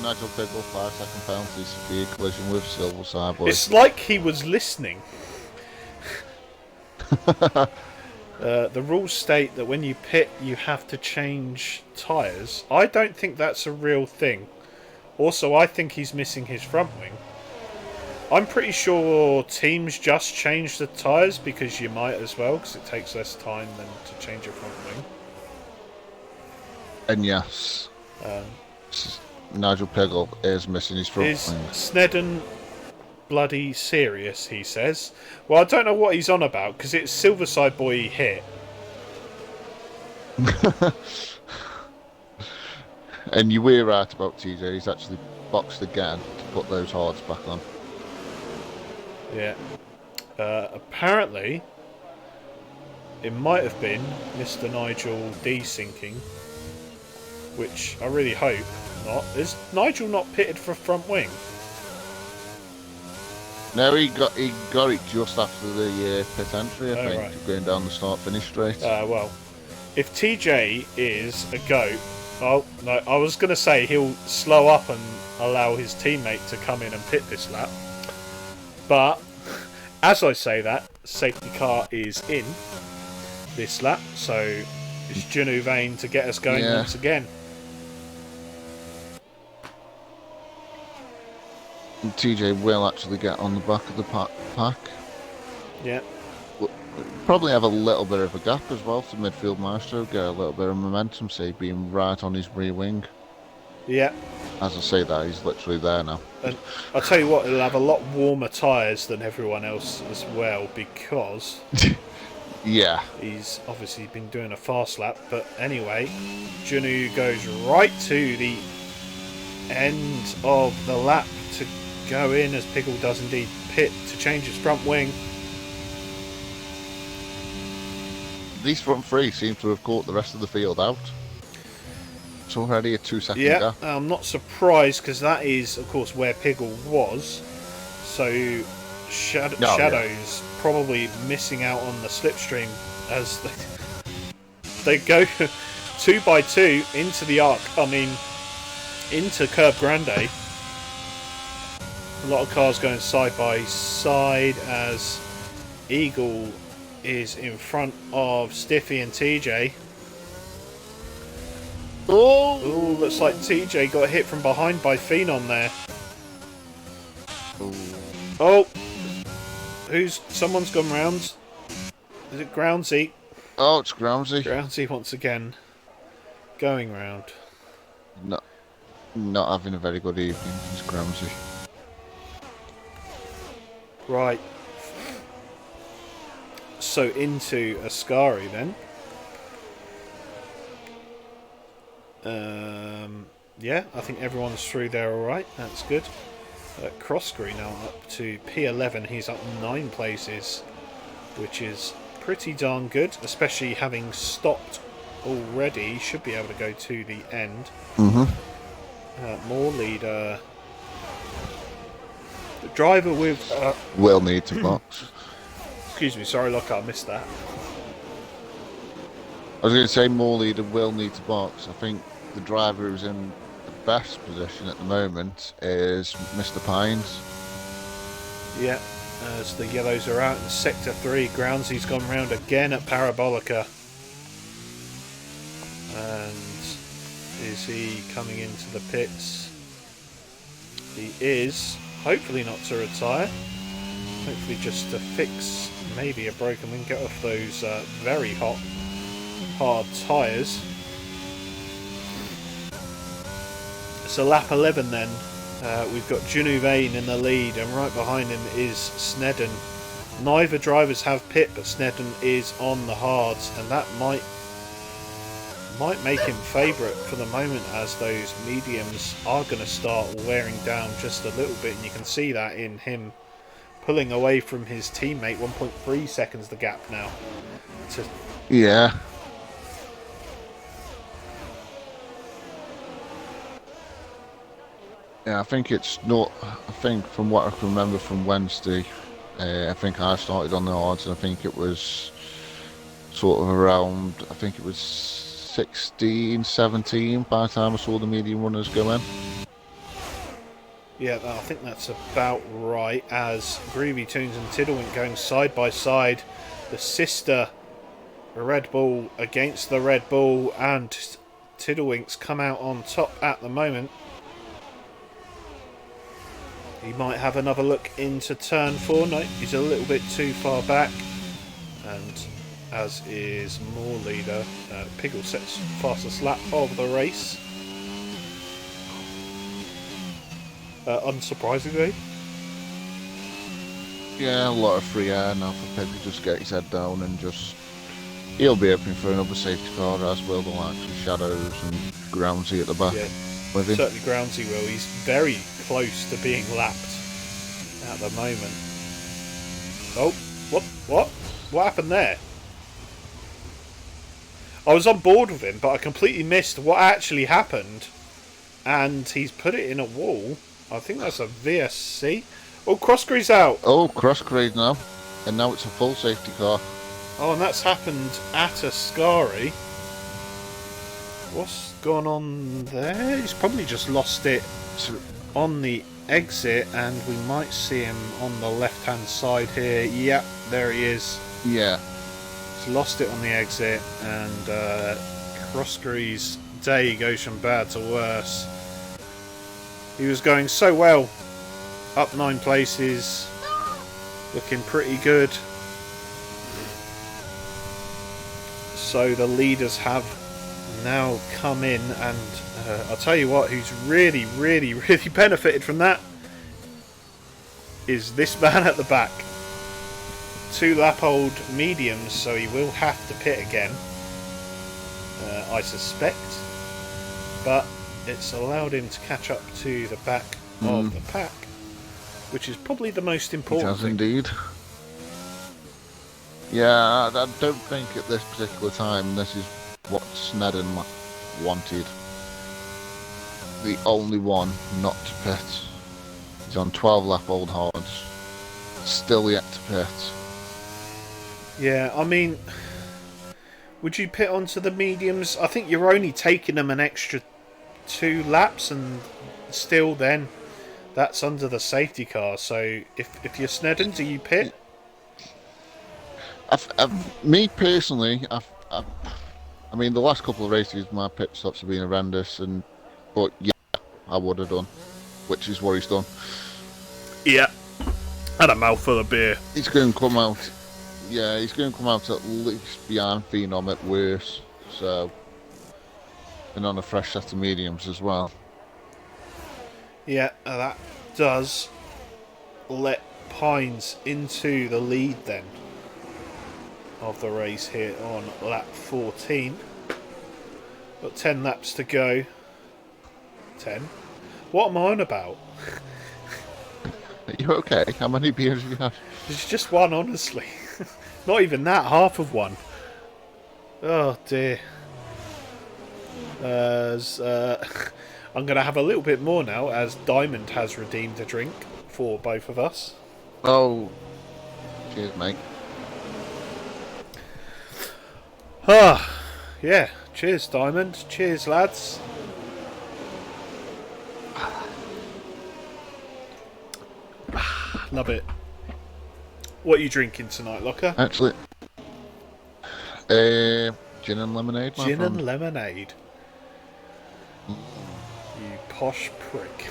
Nigel Pickle, 5-second penalty, severe collision with Silver Sideboy. It's like he was listening. The rules state that when you pit, you have to change tyres. I don't think that's a real thing. Also, I think he's missing his front wing. I'm pretty sure teams just change the tyres because you might as well, because it takes less time than to change your front wing. And yes, Nigel Pickle is missing his front Is wing. Snedden bloody serious, he says? Well, I don't know what he's on about, because it's Silverside Boy he hit. And you were right about TJ. He's actually boxed again to put those hards back on. Yeah. Apparently, it might have been Mr. Nigel desyncing, which I really hope not. Is Nigel not pitted for front wing? No, he got it just after the pit entry, I think, right. going down the start-finish straight. Well, if TJ is a goat, oh no, I was going to say he'll slow up and allow his teammate to come in and pit this lap. But as I say that, safety car is in this lap, so it's Junu Vane to get us going once again. And TJ will actually get on the back of the pack. Yeah. Probably have a little bit of a gap as well to midfield Maestro, get a little bit of momentum, say, being right on his rear wing. Yeah. As I say that, he's literally there now. And I'll tell you what, he'll have a lot warmer tyres than everyone else as well, because yeah, he's obviously been doing a fast lap. But anyway, Junu goes right to the end of the lap to go in, as Pickle does indeed pit to change his front wing. These front three seem to have caught the rest of the field out. It's already a 2-second gap. Yeah, I'm not surprised, because that is, of course, where Pickle was. So Shadow's probably missing out on the slipstream as they go 2 by 2 into the arc. I mean, into Curb Grande. A lot of cars going side by side as Eagle is in front of Stiffy and TJ. Oh, looks like TJ got hit from behind by Phenom there. Oh, someone's gone round. Is it Groundsy? Oh, it's Groundsy. Groundsy once again going round. Not having a very good evening, it's Groundsy. Right. So into Ascari then. Yeah, I think everyone's through there alright. That's good. Crossbury now up to P11. He's up 9 places, which is pretty darn good, especially having stopped already. He should be able to go to the end. More leader. The driver with... will need to box. Excuse me, sorry, look, I missed that. I was going to say more leader will need to box. I think the driver who's in the best position at the moment is Mr. Pines. Yeah, as the yellows are out in Sector 3, Groundsy's gone round again at Parabolica. And is he coming into the pits? He is, hopefully not to retire. Hopefully just to fix maybe a broken wing, get off those very hard tyres. So lap 11 then, we've got Junu Vane in the lead, and right behind him is Snedden. Neither drivers have pit, but Snedden is on the hards, and that might make him favourite for the moment, as those mediums are going to start wearing down just a little bit, and you can see that in him pulling away from his teammate. 1.3 seconds the gap now. Yeah. Yeah, I think it's not. I think from what I can remember from Wednesday, I think I started on the odds, and I think it was sort of around. I think it was 16, 17 by the time I saw the medium runners go in. Yeah, I think that's about right. As Groovy Tunes and Tiddlewink going side by side, the sister Red Bull against the Red Bull, and Tiddlewink's come out on top at the moment. He might have another look into turn 4. No, he's a little bit too far back. And as is more leader, Piggle sets fastest lap of the race. Unsurprisingly. Yeah, a lot of free air now for Pig to just get his head down and just... He'll be hoping for another safety car, as will the likes of Shadows and Groundsy at the back. Yeah, with him. certainly Groundsy will. He's very close to being lapped at the moment. Oh, what happened there? I was on board with him, but I completely missed what actually happened. And he's put it in a wall. I think that's a VSC. Oh, Crossgree's out. Oh, Crossgrade now. And now it's a full safety car. Oh, and that's happened at Ascari. What's gone on there? He's probably just lost it on the exit, and we might see him on the left-hand side here. Yep, there he is. Yeah. He's lost it on the exit, and Crossgree's day goes from bad to worse. He was going so well, up 9 places, looking pretty good. So the leaders have now come in, and I'll tell you what, who's really benefited from that is this man at the back. 2 lap old mediums, so he will have to pit again, I suspect. But it's allowed him to catch up to the back of the pack, which is probably the most important It has thing. indeed. Yeah, I don't think at this particular time this is what Snedden wanted. The only one not to pit. He's on 12 lap old hards. Still yet to pit. Yeah, I mean, would you pit onto the mediums? I think you're only taking them an extra 2 laps, and still then that's under the safety car. So if you're Snedden, do you pit? Me personally, I mean, the last couple of races, my pit stops have been horrendous, but yeah, I would have done, which is what he's done. Yeah, and a mouthful of beer. He's going to come out. Yeah, he's going to come out at least behind Phenom at worst. So, and on a fresh set of mediums as well. Yeah, that does let Pines into the lead then of the race here on lap 14. Got 10 laps to go. 10? What am I on about? Are you okay? How many beers have you had? It's just one, honestly. Not even that, half of one. Oh dear. I'm going to have a little bit more now, as Diamond has redeemed a drink for both of us. Oh, cheers, mate. Ah, yeah. Cheers, Diamond. Cheers, lads. Love it. What are you drinking tonight, Locker? Actually, gin and lemonade. Gin and lemonade. You posh prick.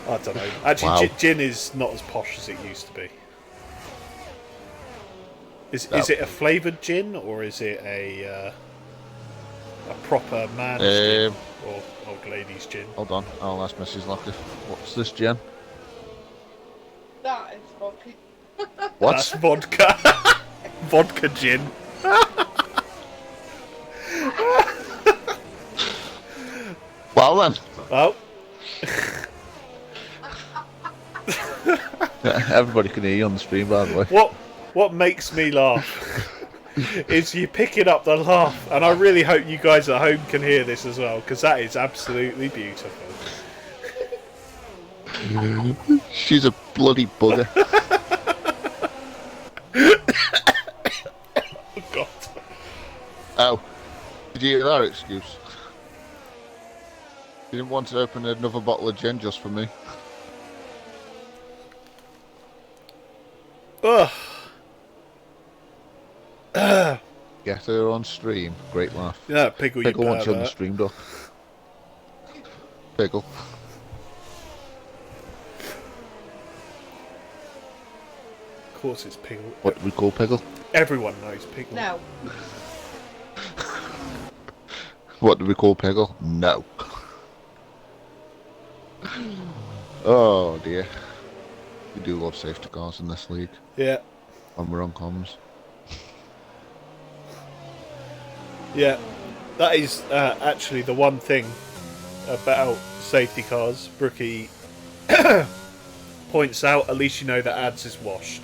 I don't know. Actually, Wow. Gin is not as posh as it used to be. Is it a flavoured gin, or is it a proper man's gin or old lady's gin? Hold on, I'll ask Mrs. Locker. What's this, Jen? That is vodka. What? That's vodka. Vodka gin. Well then. Oh. Everybody can hear you on the stream, by the way. What makes me laugh is you picking up the laugh, and I really hope you guys at home can hear this as well, because that is absolutely beautiful. She's a bloody bugger. Oh God. Did you hear that excuse? You didn't want to open another bottle of gin just for me. Ugh. Get her on stream. Great laugh. Yeah, Piggle, you Piggle wants you on the pervert. stream, Duck. Piggle. Of course it's Piggle. What do we call Piggle? Everyone knows Piggle. No. What do we call Piggle? No. Oh dear. We do love safety cars in this league. Yeah. When we're on comms. Yeah. That is actually the one thing about safety cars. Brookie points out, at least you know that ads is washed.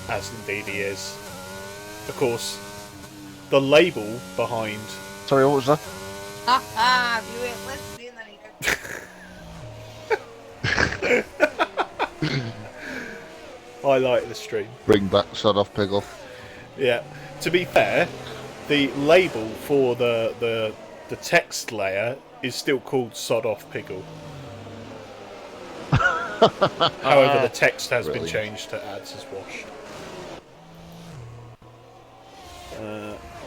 As indeed he is. Of course, the label behind... Sorry, what was that? If you ain't listening, then you don't. Highlight of the stream. Bring back Sod Off Piggle. Yeah. To be fair, the label for the text layer is still called Sod Off Piggle. However, the text has been changed to ads is washed.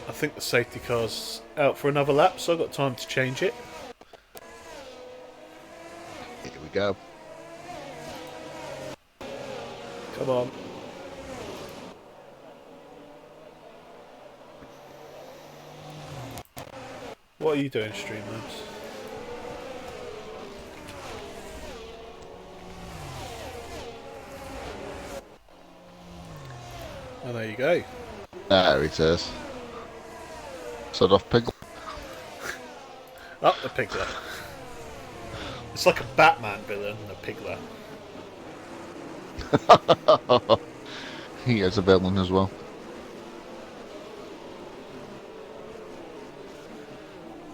I think the safety car's out for another lap, so I've got time to change it. Here we go. Come on. What are you doing, Streamlabs? Oh, there you go. There it is. Sod Off Piggle. Up the Piglet. It's like a Batman villain, the Piglet. He is a villain as well.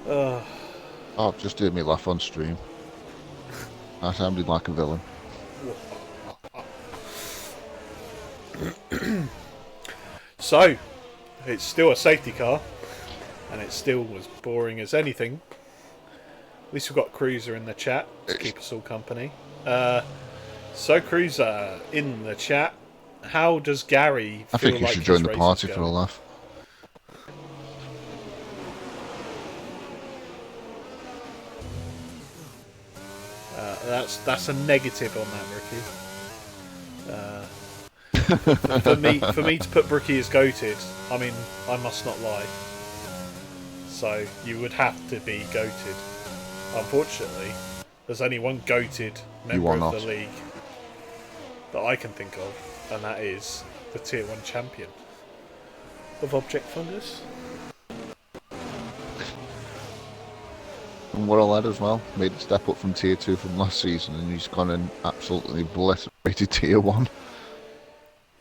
Oh, just doing me laugh on stream. I sounded like a villain. So, it's still a safety car, and it's still as boring as anything. At least we've got Cruiser in the chat to keep us all company. So Cruiser in the chat, how does Gary I feel think you like should his join the race party is for a going? laugh. That's a negative on that, Ricky. For me to put Brookie as goated, I mean, I must not lie. So you would have to be goated. Unfortunately, there's only one goated member of the league that I can think of, and that is the Tier 1 champion of Object Fungus. And what a lad as well. Made a step up from Tier 2 from last season, and he's gone and absolutely obliterated Tier 1.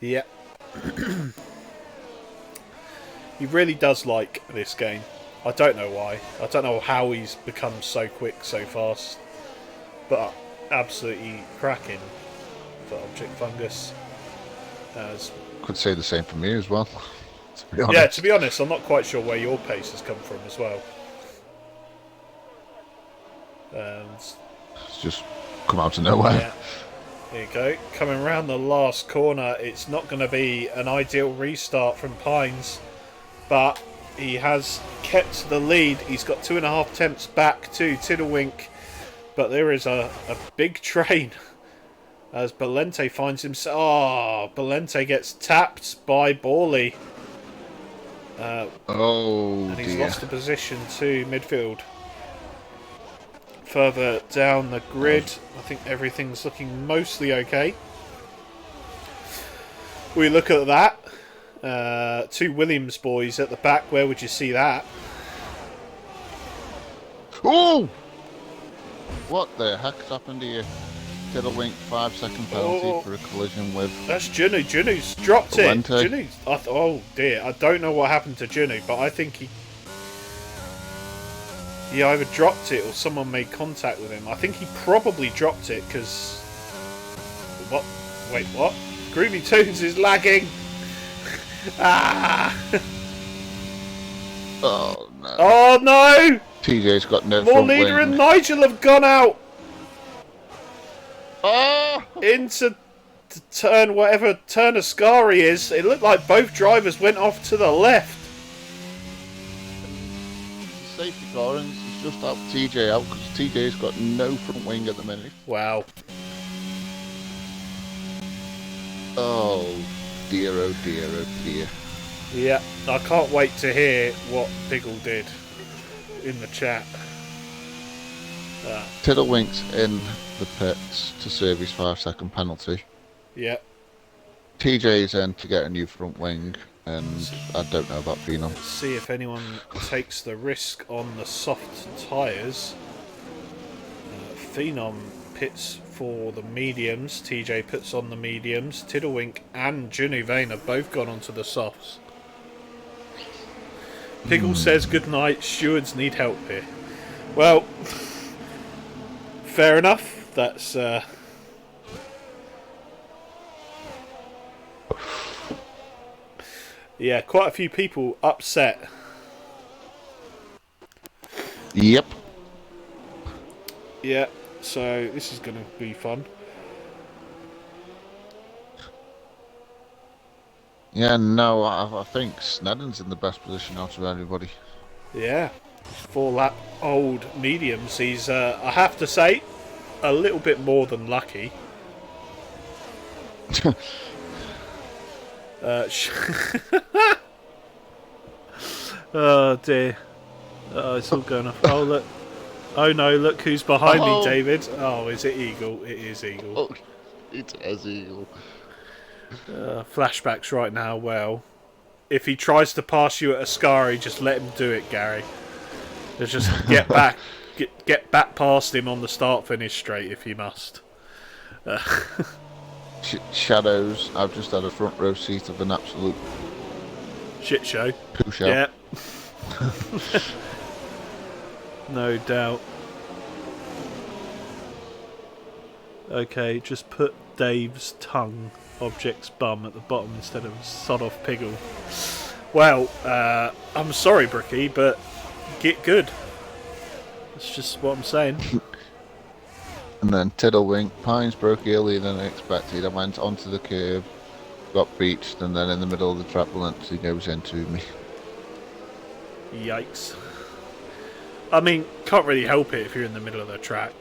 Yeah. He really does like this game. I don't know why. I don't know how he's become so quick so fast. But absolutely cracking for Object Fungus. Could say the same for me as well. To be honest. Yeah, to be honest, I'm not quite sure where your pace has come from as well. It's just come out of nowhere. Yeah. There you go. Coming round the last corner, it's not going to be an ideal restart from Pines, but he has kept the lead. He's got 2.5 tenths back to Tiddlewink, but there is a big train as Balente finds himself. Oh, Balente gets tapped by Borley. And he's lost a position to midfield. Further down the grid, I think everything's looking mostly okay. We look at that. Two Williams boys at the back. Where would you see that? Oh! What the heck's happened here? Tiddlewink 5-second penalty for a collision with... That's Junu. Junu's dropped it. Valente. Junu's, oh dear, I don't know what happened to Junu, but I think he either dropped it or someone made contact with him. I think he probably dropped it because... What? Wait, what? Groovy Tunes is lagging! Ah! Oh no. Oh no! TJ's got no More front leader wing. and Nigel have gone out Oh! into turn whatever turn Ascari is. It looked like both drivers went off to the left. It's a safety car and it's just helped TJ out because TJ's got no front wing at the minute. Wow. Oh dear, oh dear, oh dear. Yeah, I can't wait to hear what Diggle did in the chat. Tiddlewink's in the pits to serve his 5-second penalty. Yeah. TJ's in to get a new front wing, and I don't know about Phenom. Let's see if anyone takes the risk on the soft tyres. Phenom pits for the mediums. TJ puts on the mediums. Tiddlewink and Junivane have both gone onto the softs. Piggle says good night. Stewards need help here. Well, fair enough. That's yeah, quite a few people upset. Yep. Yeah, so this is going to be fun. Yeah, no, I think Snedden's in the best position out of everybody. Yeah, 4-lap old mediums. He's, I have to say, a little bit more than lucky. Oh dear. Oh, it's all going off. Oh look. Oh no, look who's behind me, David. Oh, is it Eagle? It is Eagle. Oh, it is Eagle. Flashbacks right now. Well, if he tries to pass you at Ascari, just let him do it, Gary. Just get back, get back past him on the start-finish straight if you must. Shadows. I've just had a front row seat of an absolute Shit show. poo show. Yeah. No doubt. Okay, just put Dave's tongue object's bum at the bottom instead of sod off Piggle. Well, I'm sorry, Bricky, but get good. That's just what I'm saying. And then Tiddlewink. Pines broke earlier than I expected. I went onto the curb, got beached, and then in the middle of the track, Valencia goes into me. Yikes. I mean, can't really help it if you're in the middle of the track.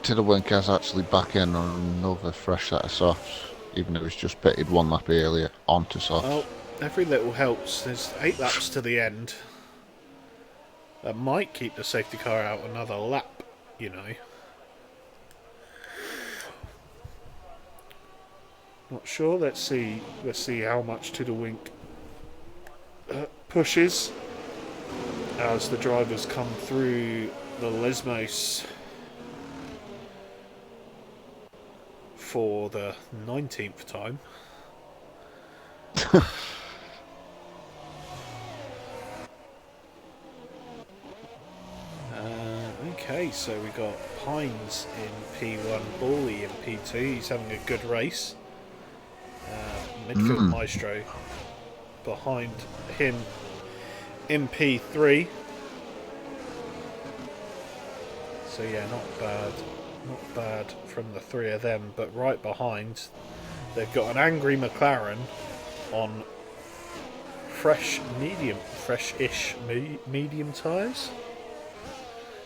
Tiddlewink has actually back in on another fresh set of softs, even though he's just pitted 1 lap earlier onto softs. Well, every little helps. There's 8 laps to the end. That might keep the safety car out another lap, you know. Not sure. Let's see. Let's see how much Tiddlewink pushes as the drivers come through the Lesmos for the 19th time. Okay, so we got Pines in P1, Bawley in P2. He's having a good race. Midfield Maestro behind him in P3. So yeah, not bad from the 3 of them. But right behind, they've got an angry McLaren on fresh-ish medium tyres.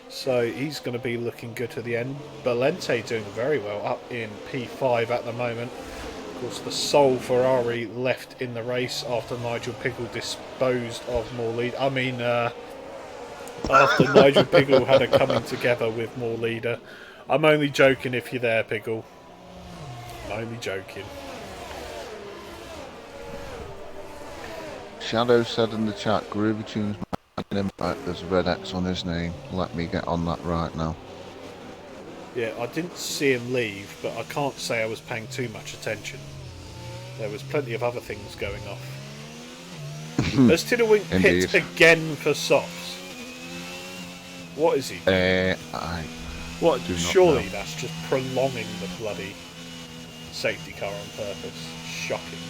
So he's going to be looking good to the end. Valente doing very well, up in P5 at the moment. Of course, the sole Ferrari left in the race after Nigel Piggle disposed of more lead. I mean, after Nigel Piggle had a coming together with more leader. I'm only joking if you're there, Piggle. I'm only joking. Shadow said in the chat, Groovy Tunes an impact, there's a red X on his name. Let me get on that right now. Yeah, I didn't see him leave, but I can't say I was paying too much attention. There was plenty of other things going off. Has Tiddlewink pit again for softs? What is he doing? What? Surely know. That's just prolonging the bloody safety car on purpose. Shocking.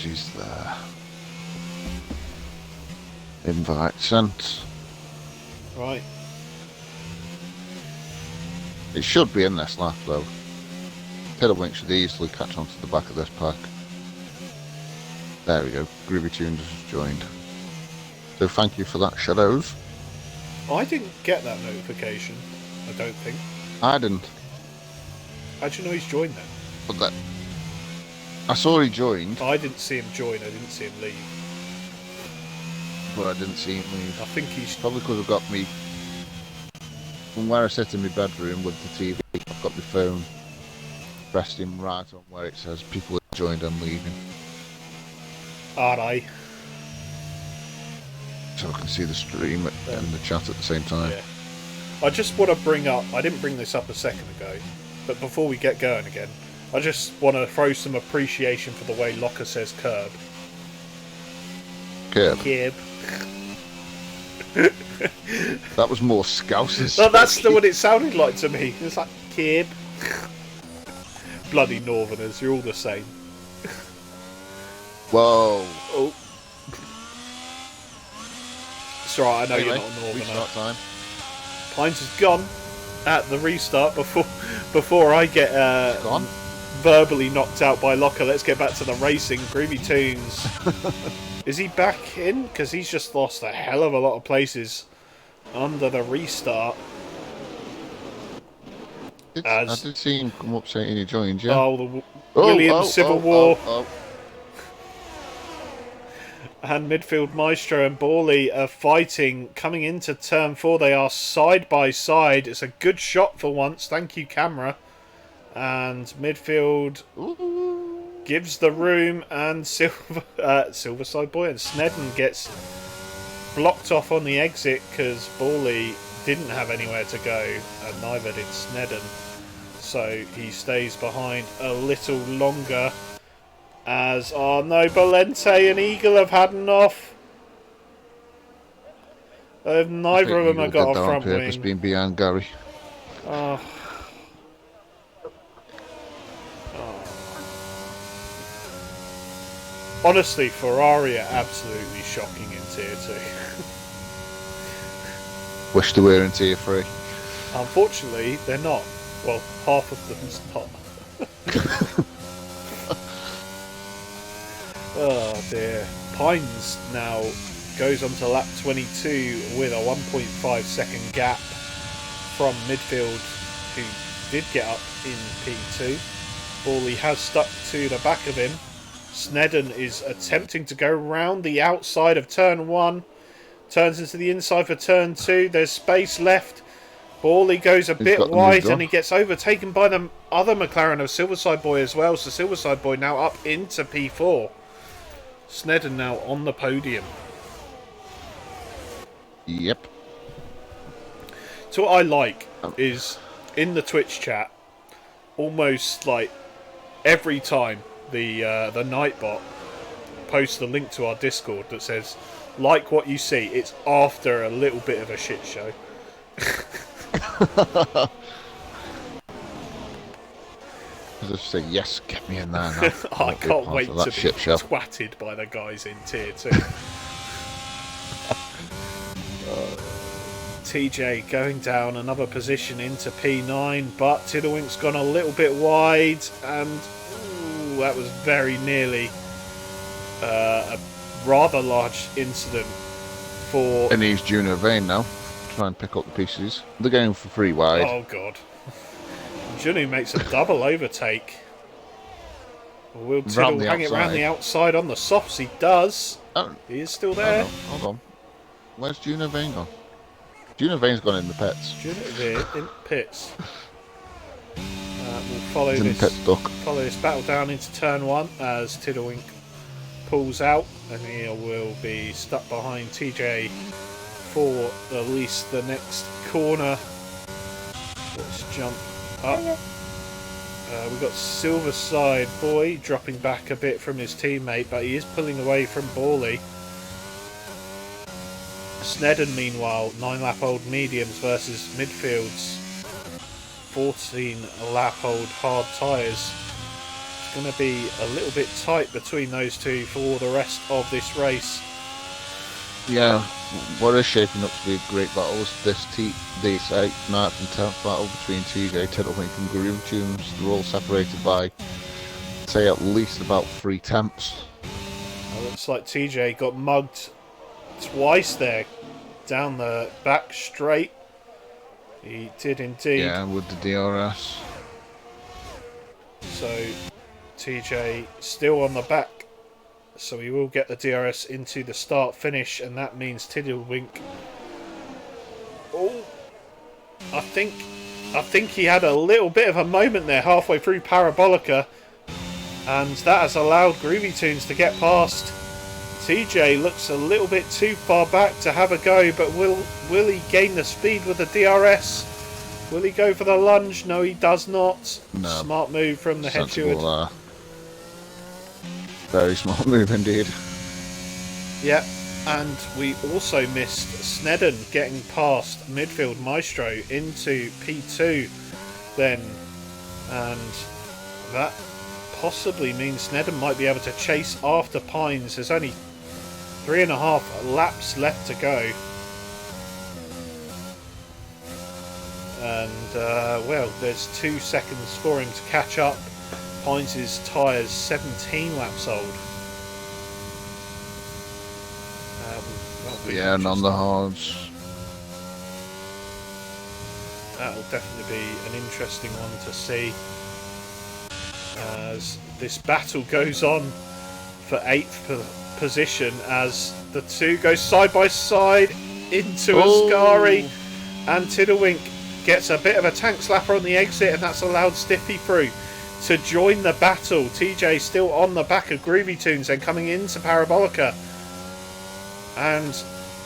Gibbsy's there. Invite sent. Right. It should be in this lap though. Tiddlewink should easily catch onto the back of this pack. There we go. Groovy Tunes has joined. So thank you for that, Shadows. I didn't get that notification. I don't think. I didn't. How'd you know he's joined then? But that I saw he joined, I didn't see him join. I didn't see him leave. but I didn't see him leave. I think he's. Probably because I've got me from where I sit in my bedroom with the TV. I've got my phone resting right on where it says people have joined and leaving, Alright. so I can see the stream and the chat at the same time. Yeah. I just want to bring up. I didn't bring this up a second ago, but before we get going again, I just want to throw some appreciation for the way Locker says curb. Curb. Curb. That was more Scousers. No, that's what it sounded like to me. It's like curb. Bloody Northerners, you're all the same. Whoa. Oh. It's alright, I know Anyway, you're not a Northerner. restart time. Pines is gone at the restart before I get It's gone. verbally knocked out by Locker. Let's get back to the racing. Groovy Tunes. Is he back in? Because he's just lost a hell of a lot of places under the restart. I did see him come up saying he joined, yeah. Oh, the Williams Civil War. And midfield Maestro and Bawley are fighting coming into turn 4. They are side by side. It's a good shot for once. Thank you, camera. And midfield gives the room, and Silverside Boy and Snedden gets blocked off on the exit because Bawley didn't have anywhere to go, and neither did Snedden. So he stays behind a little longer. As, oh no, Valente and Eagle have had enough. Neither of them have got a front purpose wing. being behind Gary. Oh. Honestly, Ferrari are absolutely shocking in Tier 2. Wish they were in Tier 3. Unfortunately, they're not. Well, half of them's not. Oh dear. Pines now goes on to lap 22 with a 1.5 second gap from midfield, who did get up in P2. Bawley has stuck to the back of him. Snedden is attempting to go round the outside of turn 1. Turns into the inside for turn 2. There's space left. Bawley goes a bit wide and he gets overtaken by the other McLaren of Silverside Boy as well. So Silverside Boy now up into P4. Snedden now on the podium. Yep. So what I like is in the Twitch chat, almost like every time the Nightbot posts a link to our Discord that says, like what you see, it's after a little bit of a shit show. I just say, yes, get me in there now. I can't wait to be shit show. twatted by the guys in Tier 2. TJ going down another position into P9, but Tiddlewink's gone a little bit wide, and that was very nearly a rather large incident for... And he's Juno Vane now. Try and pick up the pieces. They're going for 3 wide. Oh god. Junu makes a double overtake. Will Tiddle hang it round the outside on the softs? He does. Oh, he is still there. Hold on. Where's Juno Vane gone? Juno Vane's gone in the pits. Juno Vane in pits. We'll follow this battle down into turn 1 as Tiddlewink pulls out, and he will be stuck behind TJ for at least the next corner. Let's jump up. We've got Silverside Boy dropping back a bit from his teammate, but he is pulling away from Bawley. Snedden, meanwhile, 9-lap-old mediums versus midfields 14-lap-old hard tyres. going to be a little bit tight between those two for the rest of this race. Yeah, what is shaping up to be a great battle is this 9th and 10th battle between TJ, Tiddlewink and Groove Tunes. They're all separated by, say, at least about 3 tenths. Looks like TJ got mugged twice there, down the back straight. He did indeed. Yeah, with the DRS. So TJ still on the back, so he will get the DRS into the start finish, and that means Tiddlewink. Oh, I think he had a little bit of a moment there halfway through Parabolica, and that has allowed Groovy Tunes to get past. TJ looks a little bit too far back to have a go, but will he gain the speed with the DRS? Will he go for the lunge? No, he does not. No. Smart move from the head Sensible, steward. Very smart move indeed. Yep, and we also missed Snedden getting past midfield Maestro into P2 then, and that possibly means Snedden might be able to chase after Pines. There's only 3.5 laps left to go. And, well, there's 2 seconds scoring to catch up. Pines' tyre's 17 laps old. Yeah, and on the hards. That'll definitely be an interesting one to see as this battle goes on for 8th position as the two go side by side into Ascari, and Tiddlewink gets a bit of a tank slapper on the exit, and that's allowed Stiffy through to join the battle. TJ still on the back of Groovy Tunes and coming into Parabolica, and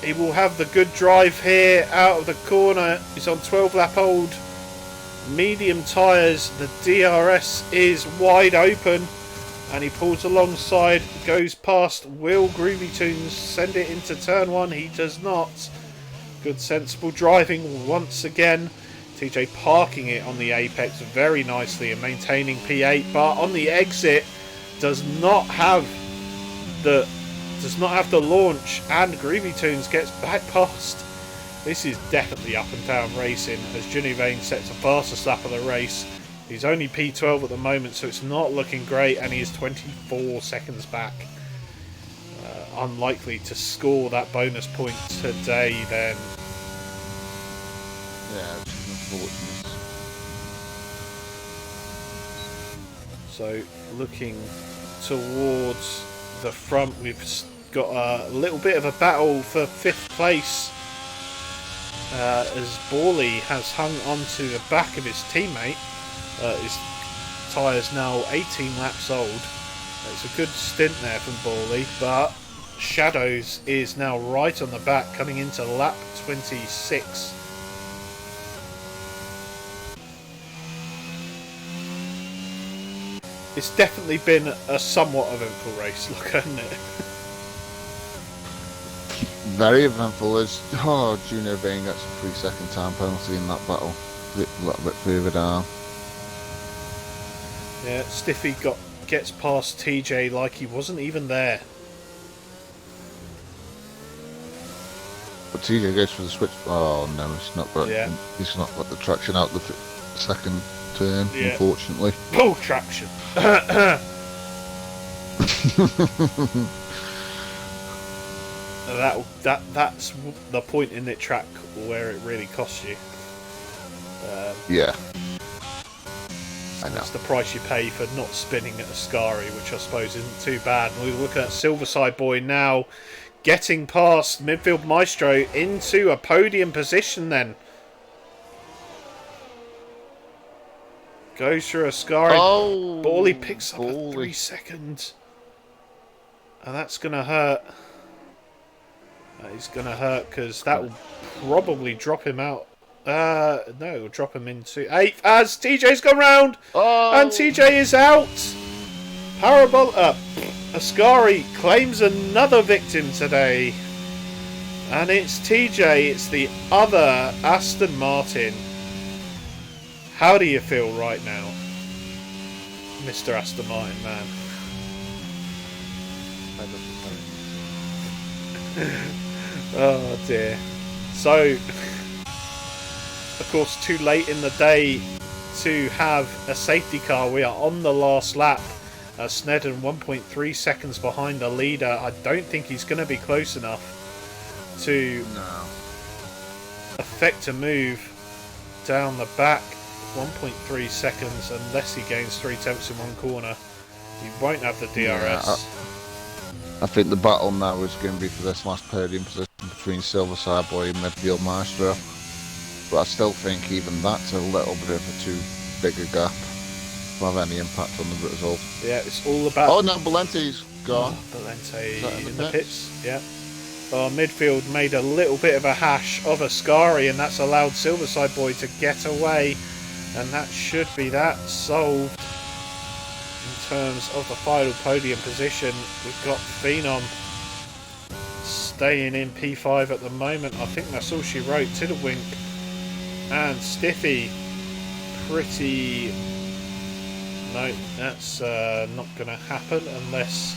he will have the good drive here out of the corner. He's on 12 lap old medium tyres. The DRS is wide open, and he pulls alongside, goes past. Will Groovy Tunes send it into turn 1? He does not. Good sensible driving once again. TJ parking it on the apex very nicely and maintaining P8, but on the exit does not have the launch, and Groovy Tunes gets back past. This is definitely up and down racing as Junivane sets a fastest lap of the race. He's only P12 at the moment, so it's not looking great, and he is 24 seconds back. Unlikely to score that bonus point today then. Yeah, it's unfortunate. So looking towards the front, we've got a little bit of a battle for 5th place as Borley has hung onto the back of his teammate. His tyre's now 18 laps old. It's a good stint there from Borley, but Shadows is now right on the back coming into lap 26. It's definitely been a somewhat eventful race, look, hasn't it? Very eventful as Juno Vane gets a 3-second time penalty in that battle. A little bit further down. Yeah, Stiffy gets past TJ like he wasn't even there. But TJ goes for the switch. Oh no, it's not. But Yeah. He's not got the traction out the second turn, Yeah. unfortunately. Pull traction. That's the point in the track where it really costs you. Yeah. I know. That's the price you pay for not spinning at Ascari, which I suppose isn't too bad. And we're looking at Silverside Boy now getting past midfield Maestro into a podium position then. Goes through Ascari. Oh, Borley picks up a Borley. 3 seconds. And that's going to hurt. That is going to hurt because that will probably drop him out. No, it will drop him into 8th as TJ's gone round. Oh. And TJ is out. Ascari claims another victim today. And it's TJ. It's the other Aston Martin. How do you feel right now? Mr. Aston Martin, man. Oh dear. So, of course, too late in the day to have a safety car. We are on the last lap. Snedden 1.3 seconds behind the leader. I don't think he's going to be close enough to affect a move down the back. 1.3 seconds unless he gains 3/10 in one corner. He won't have the DRS. Yeah, I think the battle now is going to be for this last podium position between Silverside Boy and Midfield Maestro. But I still think even that's a little bit of a too big a gap to have any impact on the result. Yeah, it's all about... Oh no, Valente's gone. Valente in the pits. Yeah. Midfield made a little bit of a hash of Ascari, and that's allowed Silverside Boy to get away. And that should be that solved. In terms of the final podium position, we've got Phenom staying in P5 at the moment. I think that's all she wrote. Tiddlewink and Stiffy pretty... No, that's not going to happen unless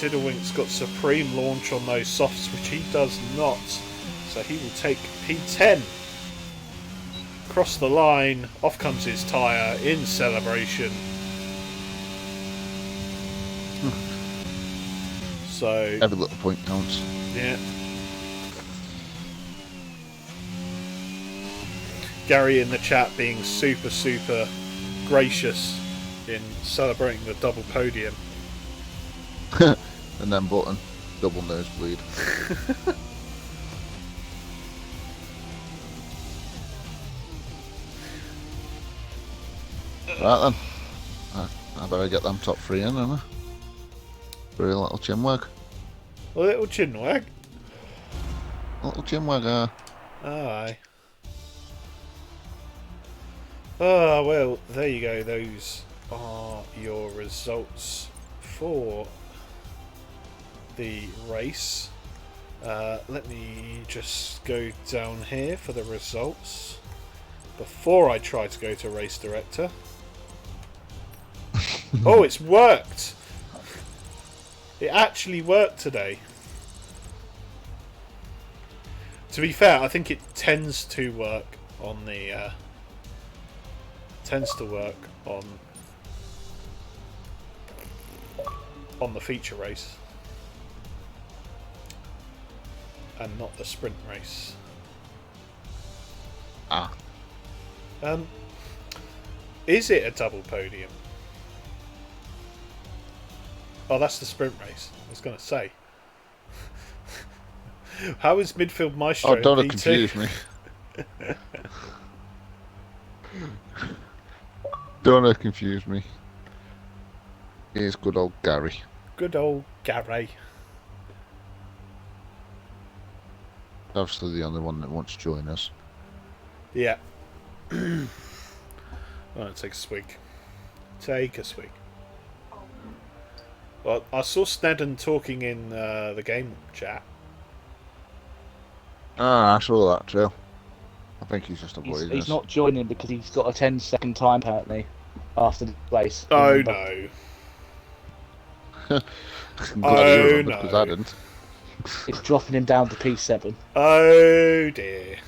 Tiddlewink's got Supreme launch on those softs, which he does not. So he will take P10. Across the line, off comes his tyre in celebration. So Every little point counts. yeah. Gary in the chat being super gracious in celebrating the double podium. And then Button, double nosebleed. Right then, I better get them top three in, haven't I? For a little chinwag. A little chinwag. Little chinwag, Aye. Ah, well, there you go. Those are your results for the race. Let me just go down here for the results before I try to go to race director. Oh, it's worked! It actually worked today. To be fair, I think it tends to work on the on the feature race and not the sprint race. Is it a double podium? Oh, that's the sprint race. I was going to say. How is Midfield Maestro? Oh, don't P2? confuse me. Don't confuse me. Here's good old Gary. Good old Gary. Obviously the only one that wants to join us. Yeah. Alright, take a swig. Take a swig. Well, I saw Snedden talking in the game chat. I saw that too. I think he's just avoiding us. He's not joining because he's got a 10-second time apparently after the race. Oh remember? no. Oh no. Because I didn't. It's dropping him down to P7. Oh dear.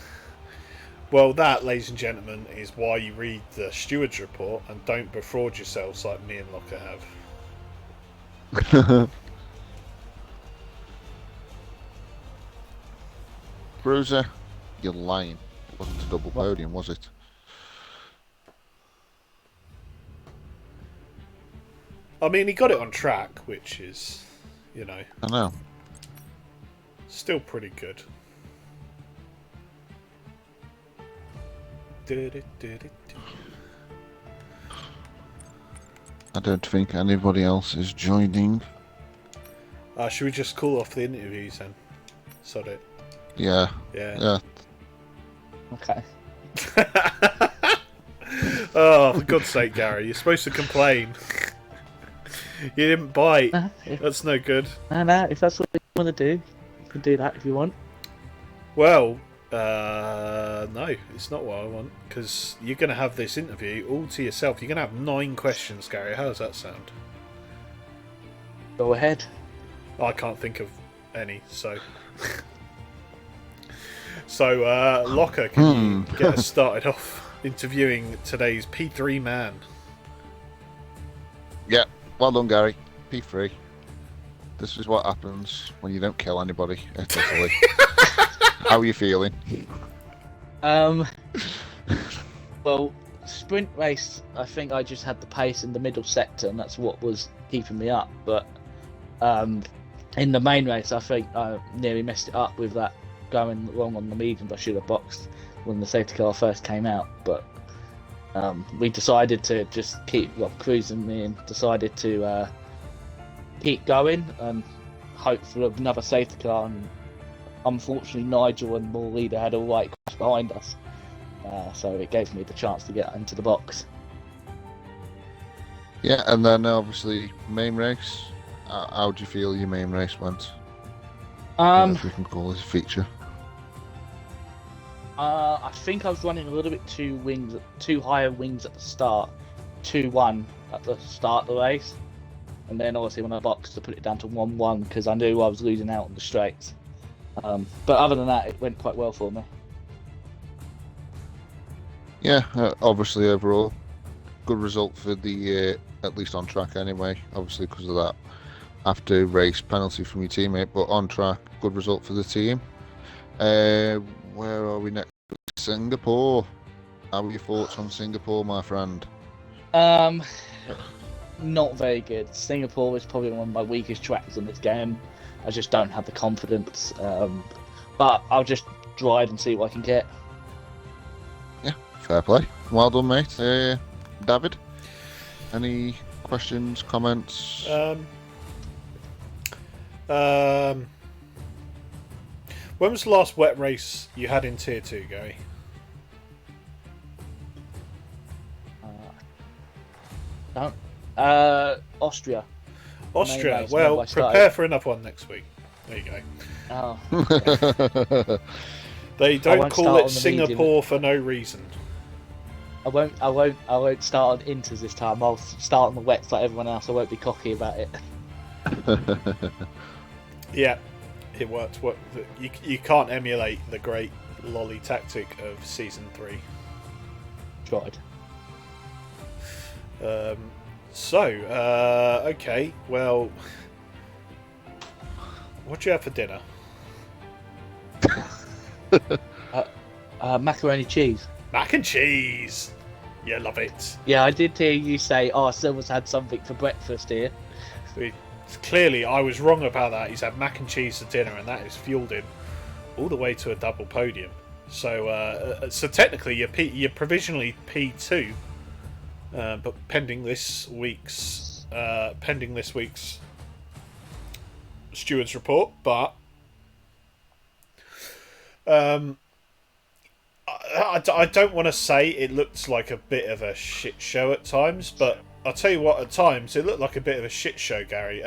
Well, that, ladies and gentlemen, is why you read the steward's report and don't defraud yourselves like me and Locker have. Bruiser, you're lying. It wasn't a double podium, was it? I mean, he got it on track, which is, you know, I know. still pretty good. I don't think anybody else is joining. Should we just call off the interviews then? Sod it. Yeah. Yeah. Okay. Oh, for God's sake, Gary, you're supposed to complain. You didn't bite. That's no good. No, if that's what you want to do, you can do that if you want. Well, No, it's not what I want, because you're going to have this interview all to yourself. You're going to have 9 questions, Gary. How does that sound? Go ahead. I can't think of any, so... So, Locker, can you get us started off interviewing today's P3 man? Yeah, well done, Gary. P3. This is what happens when you don't kill anybody at Italy. How are you feeling? Well, sprint race, I think I just had the pace in the middle sector, and that's what was keeping me up. But in the main race, I think I nearly messed it up with that going wrong on the mediums. I should have boxed when the safety car first came out, but we decided to just keep cruising and decided to keep going and hope for another safety car. And unfortunately, Nigel and Ball Leader had a white crash behind us, so it gave me the chance to get into the box. Yeah, and then obviously main race. How do you feel your main race went? If we can call this a feature. I think I was running a little bit too higher wings at the start, 2-1 at the start of the race, and then obviously when I boxed to put it down to 1-1 because I knew I was losing out on the straights. But other than that, it went quite well for me. Yeah, obviously overall, good result for the at least on track anyway. Obviously because of that after race penalty from your teammate, but on track, good result for the team. Where are we next? Singapore. How are your thoughts on Singapore, my friend? Not very good. Singapore is probably one of my weakest tracks in this game. I just don't have the confidence. But I'll just drive and see what I can get. Yeah, fair play. Well done, mate. David, any questions, comments? When was the last wet race you had in Tier 2, Gary? Austria. Austria. Race, well, I started. prepare for another one next week. There you go. Oh. They don't won't call start it on the Singapore for no reason. I won't start on inters this time. I'll start on the wets like everyone else. I won't be cocky about it. Yeah, it worked. You can't emulate the great lolly tactic of Season 3. Tried. Okay, well, what do you have for dinner? Macaroni cheese. Mac and cheese! You love it. Yeah, I did hear you say, someone's had something for breakfast here. Clearly, I was wrong about that. He's had mac and cheese for dinner, and that has fueled him all the way to a double podium. So technically, you're provisionally P2, but pending this week's stewards report. But I don't want to say it looked like a bit of a shit show at times, but I'll tell you what, at times it looked like a bit of a shit show, Gary.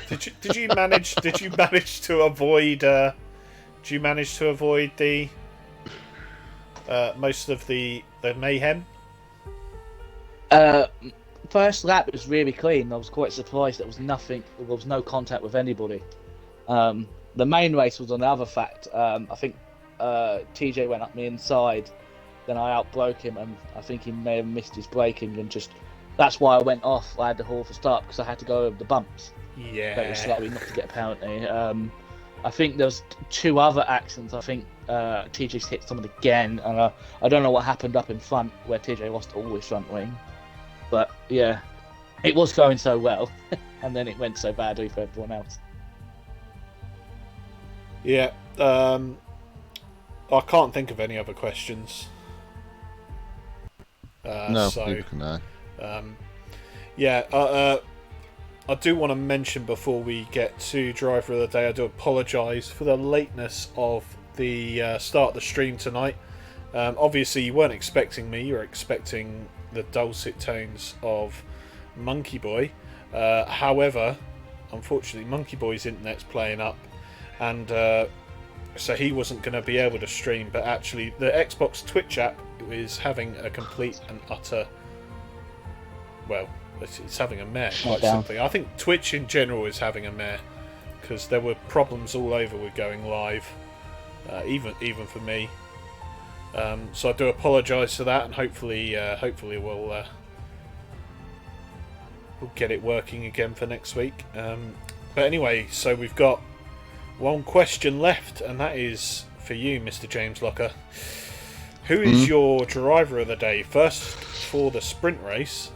Did you manage to avoid the most of the mayhem? First lap was really clean. I was quite surprised there was no contact with anybody. The main race was on the other fact. I think TJ went up me inside, then I outbroke him, and I think he may have missed his braking, and that's why I went off. I had to haul for start because I had to go over the bumps very slowly, not to get a penalty. I think there's 2 other accidents. I think TJ's hit someone again, and I don't know what happened up in front where TJ lost all his front wing. But yeah, it was going so well, and then it went so badly for everyone else. Yeah, I can't think of any other questions. No, neither can I. I do want to mention before we get to driver of the day, I do apologise for the lateness of the start of the stream tonight. Obviously, you weren't expecting me; you were expecting the dulcet tones of Monkey Boy. However, unfortunately, Monkey Boy's internet's playing up, and so he wasn't going to be able to stream. But actually, the Xbox Twitch app is having a complete and utter, well, it's having a mare, quite simply. I think Twitch in general is having a mare, because there were problems all over with going live, even for me. So I do apologise for that, and hopefully we'll get it working again for next week. But anyway, so we've got one question left, and that is for you, Mr. James Locker. Who is your driver of the day? First, for the sprint race.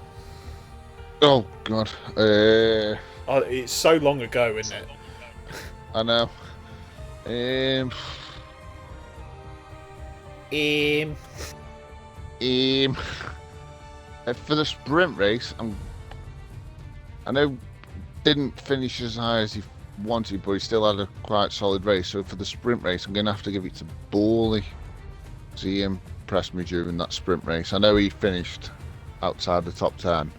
Oh God. It's so long ago, isn't it? I know. For the sprint race, I know didn't finish as high as he wanted, but he still had a quite solid race. So for the sprint race, I'm going to have to give it to Borley. He impressed me during that sprint race. I know he finished outside the top 10,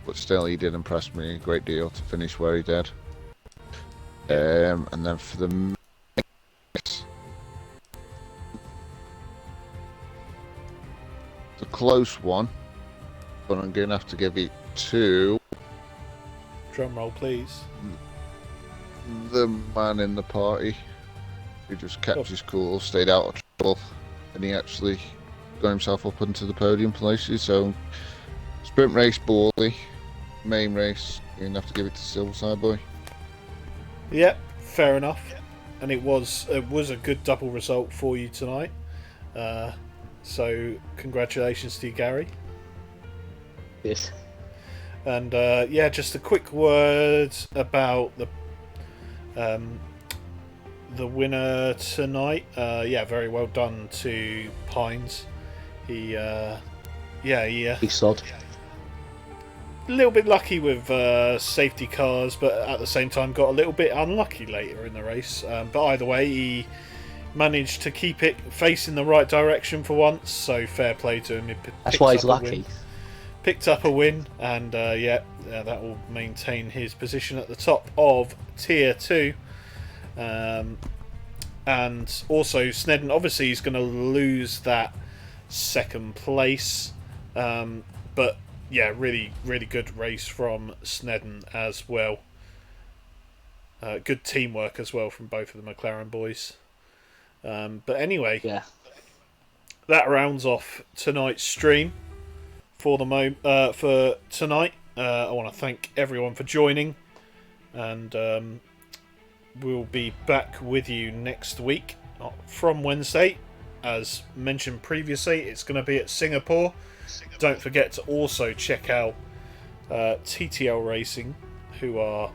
but still he did impress me a great deal to finish where he did. And then for the mix, it's a close one, but I'm going to have to give it to... Drum roll, please. The man in the party who just kept his cool, stayed out of trouble, and he actually got himself up into the podium places. So, sprint race, Borley. Main race, you're going to have to give it to Silverside Boy. Yeah, fair enough. And it was a good double result for you tonight. So, congratulations to you, Gary. Yes. And yeah, just a quick word about the winner tonight. Yeah, very well done to Pines. He Big sod. a little bit lucky with safety cars, but at the same time got a little bit unlucky later in the race. But either way, he managed to keep it facing the right direction for once. So fair play to him. That's why he's lucky. Picked up a win, and that will maintain his position at the top of Tier 2. And also Snedden, obviously he's going to lose that second place, but yeah, really good race from Snedden as well. Good teamwork as well from both of the McLaren boys. But anyway, Yeah. that rounds off tonight's stream. For tonight, I want to thank everyone for joining, and we'll be back with you next week from Wednesday. As mentioned previously, it's going to be at Singapore. Don't forget to also check out TTL Racing, who are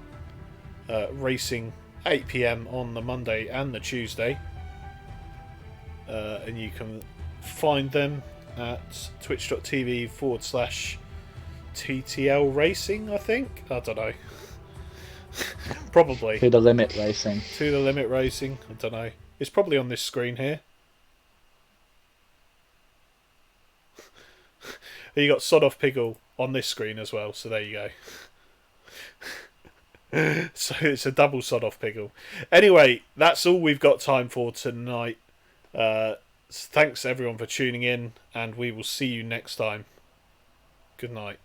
racing 8 PM on the Monday and the Tuesday, and you can find them at twitch.tv/TTL Racing, I think. I don't know. Probably. To the Limit Racing. To the Limit Racing. I don't know. It's probably on this screen here. You got Sod Off Piggle on this screen as well, so there you go. So it's a double Sod Off Piggle. Anyway, that's all we've got time for tonight. Thanks everyone for tuning in, and we will see you next time. Good night.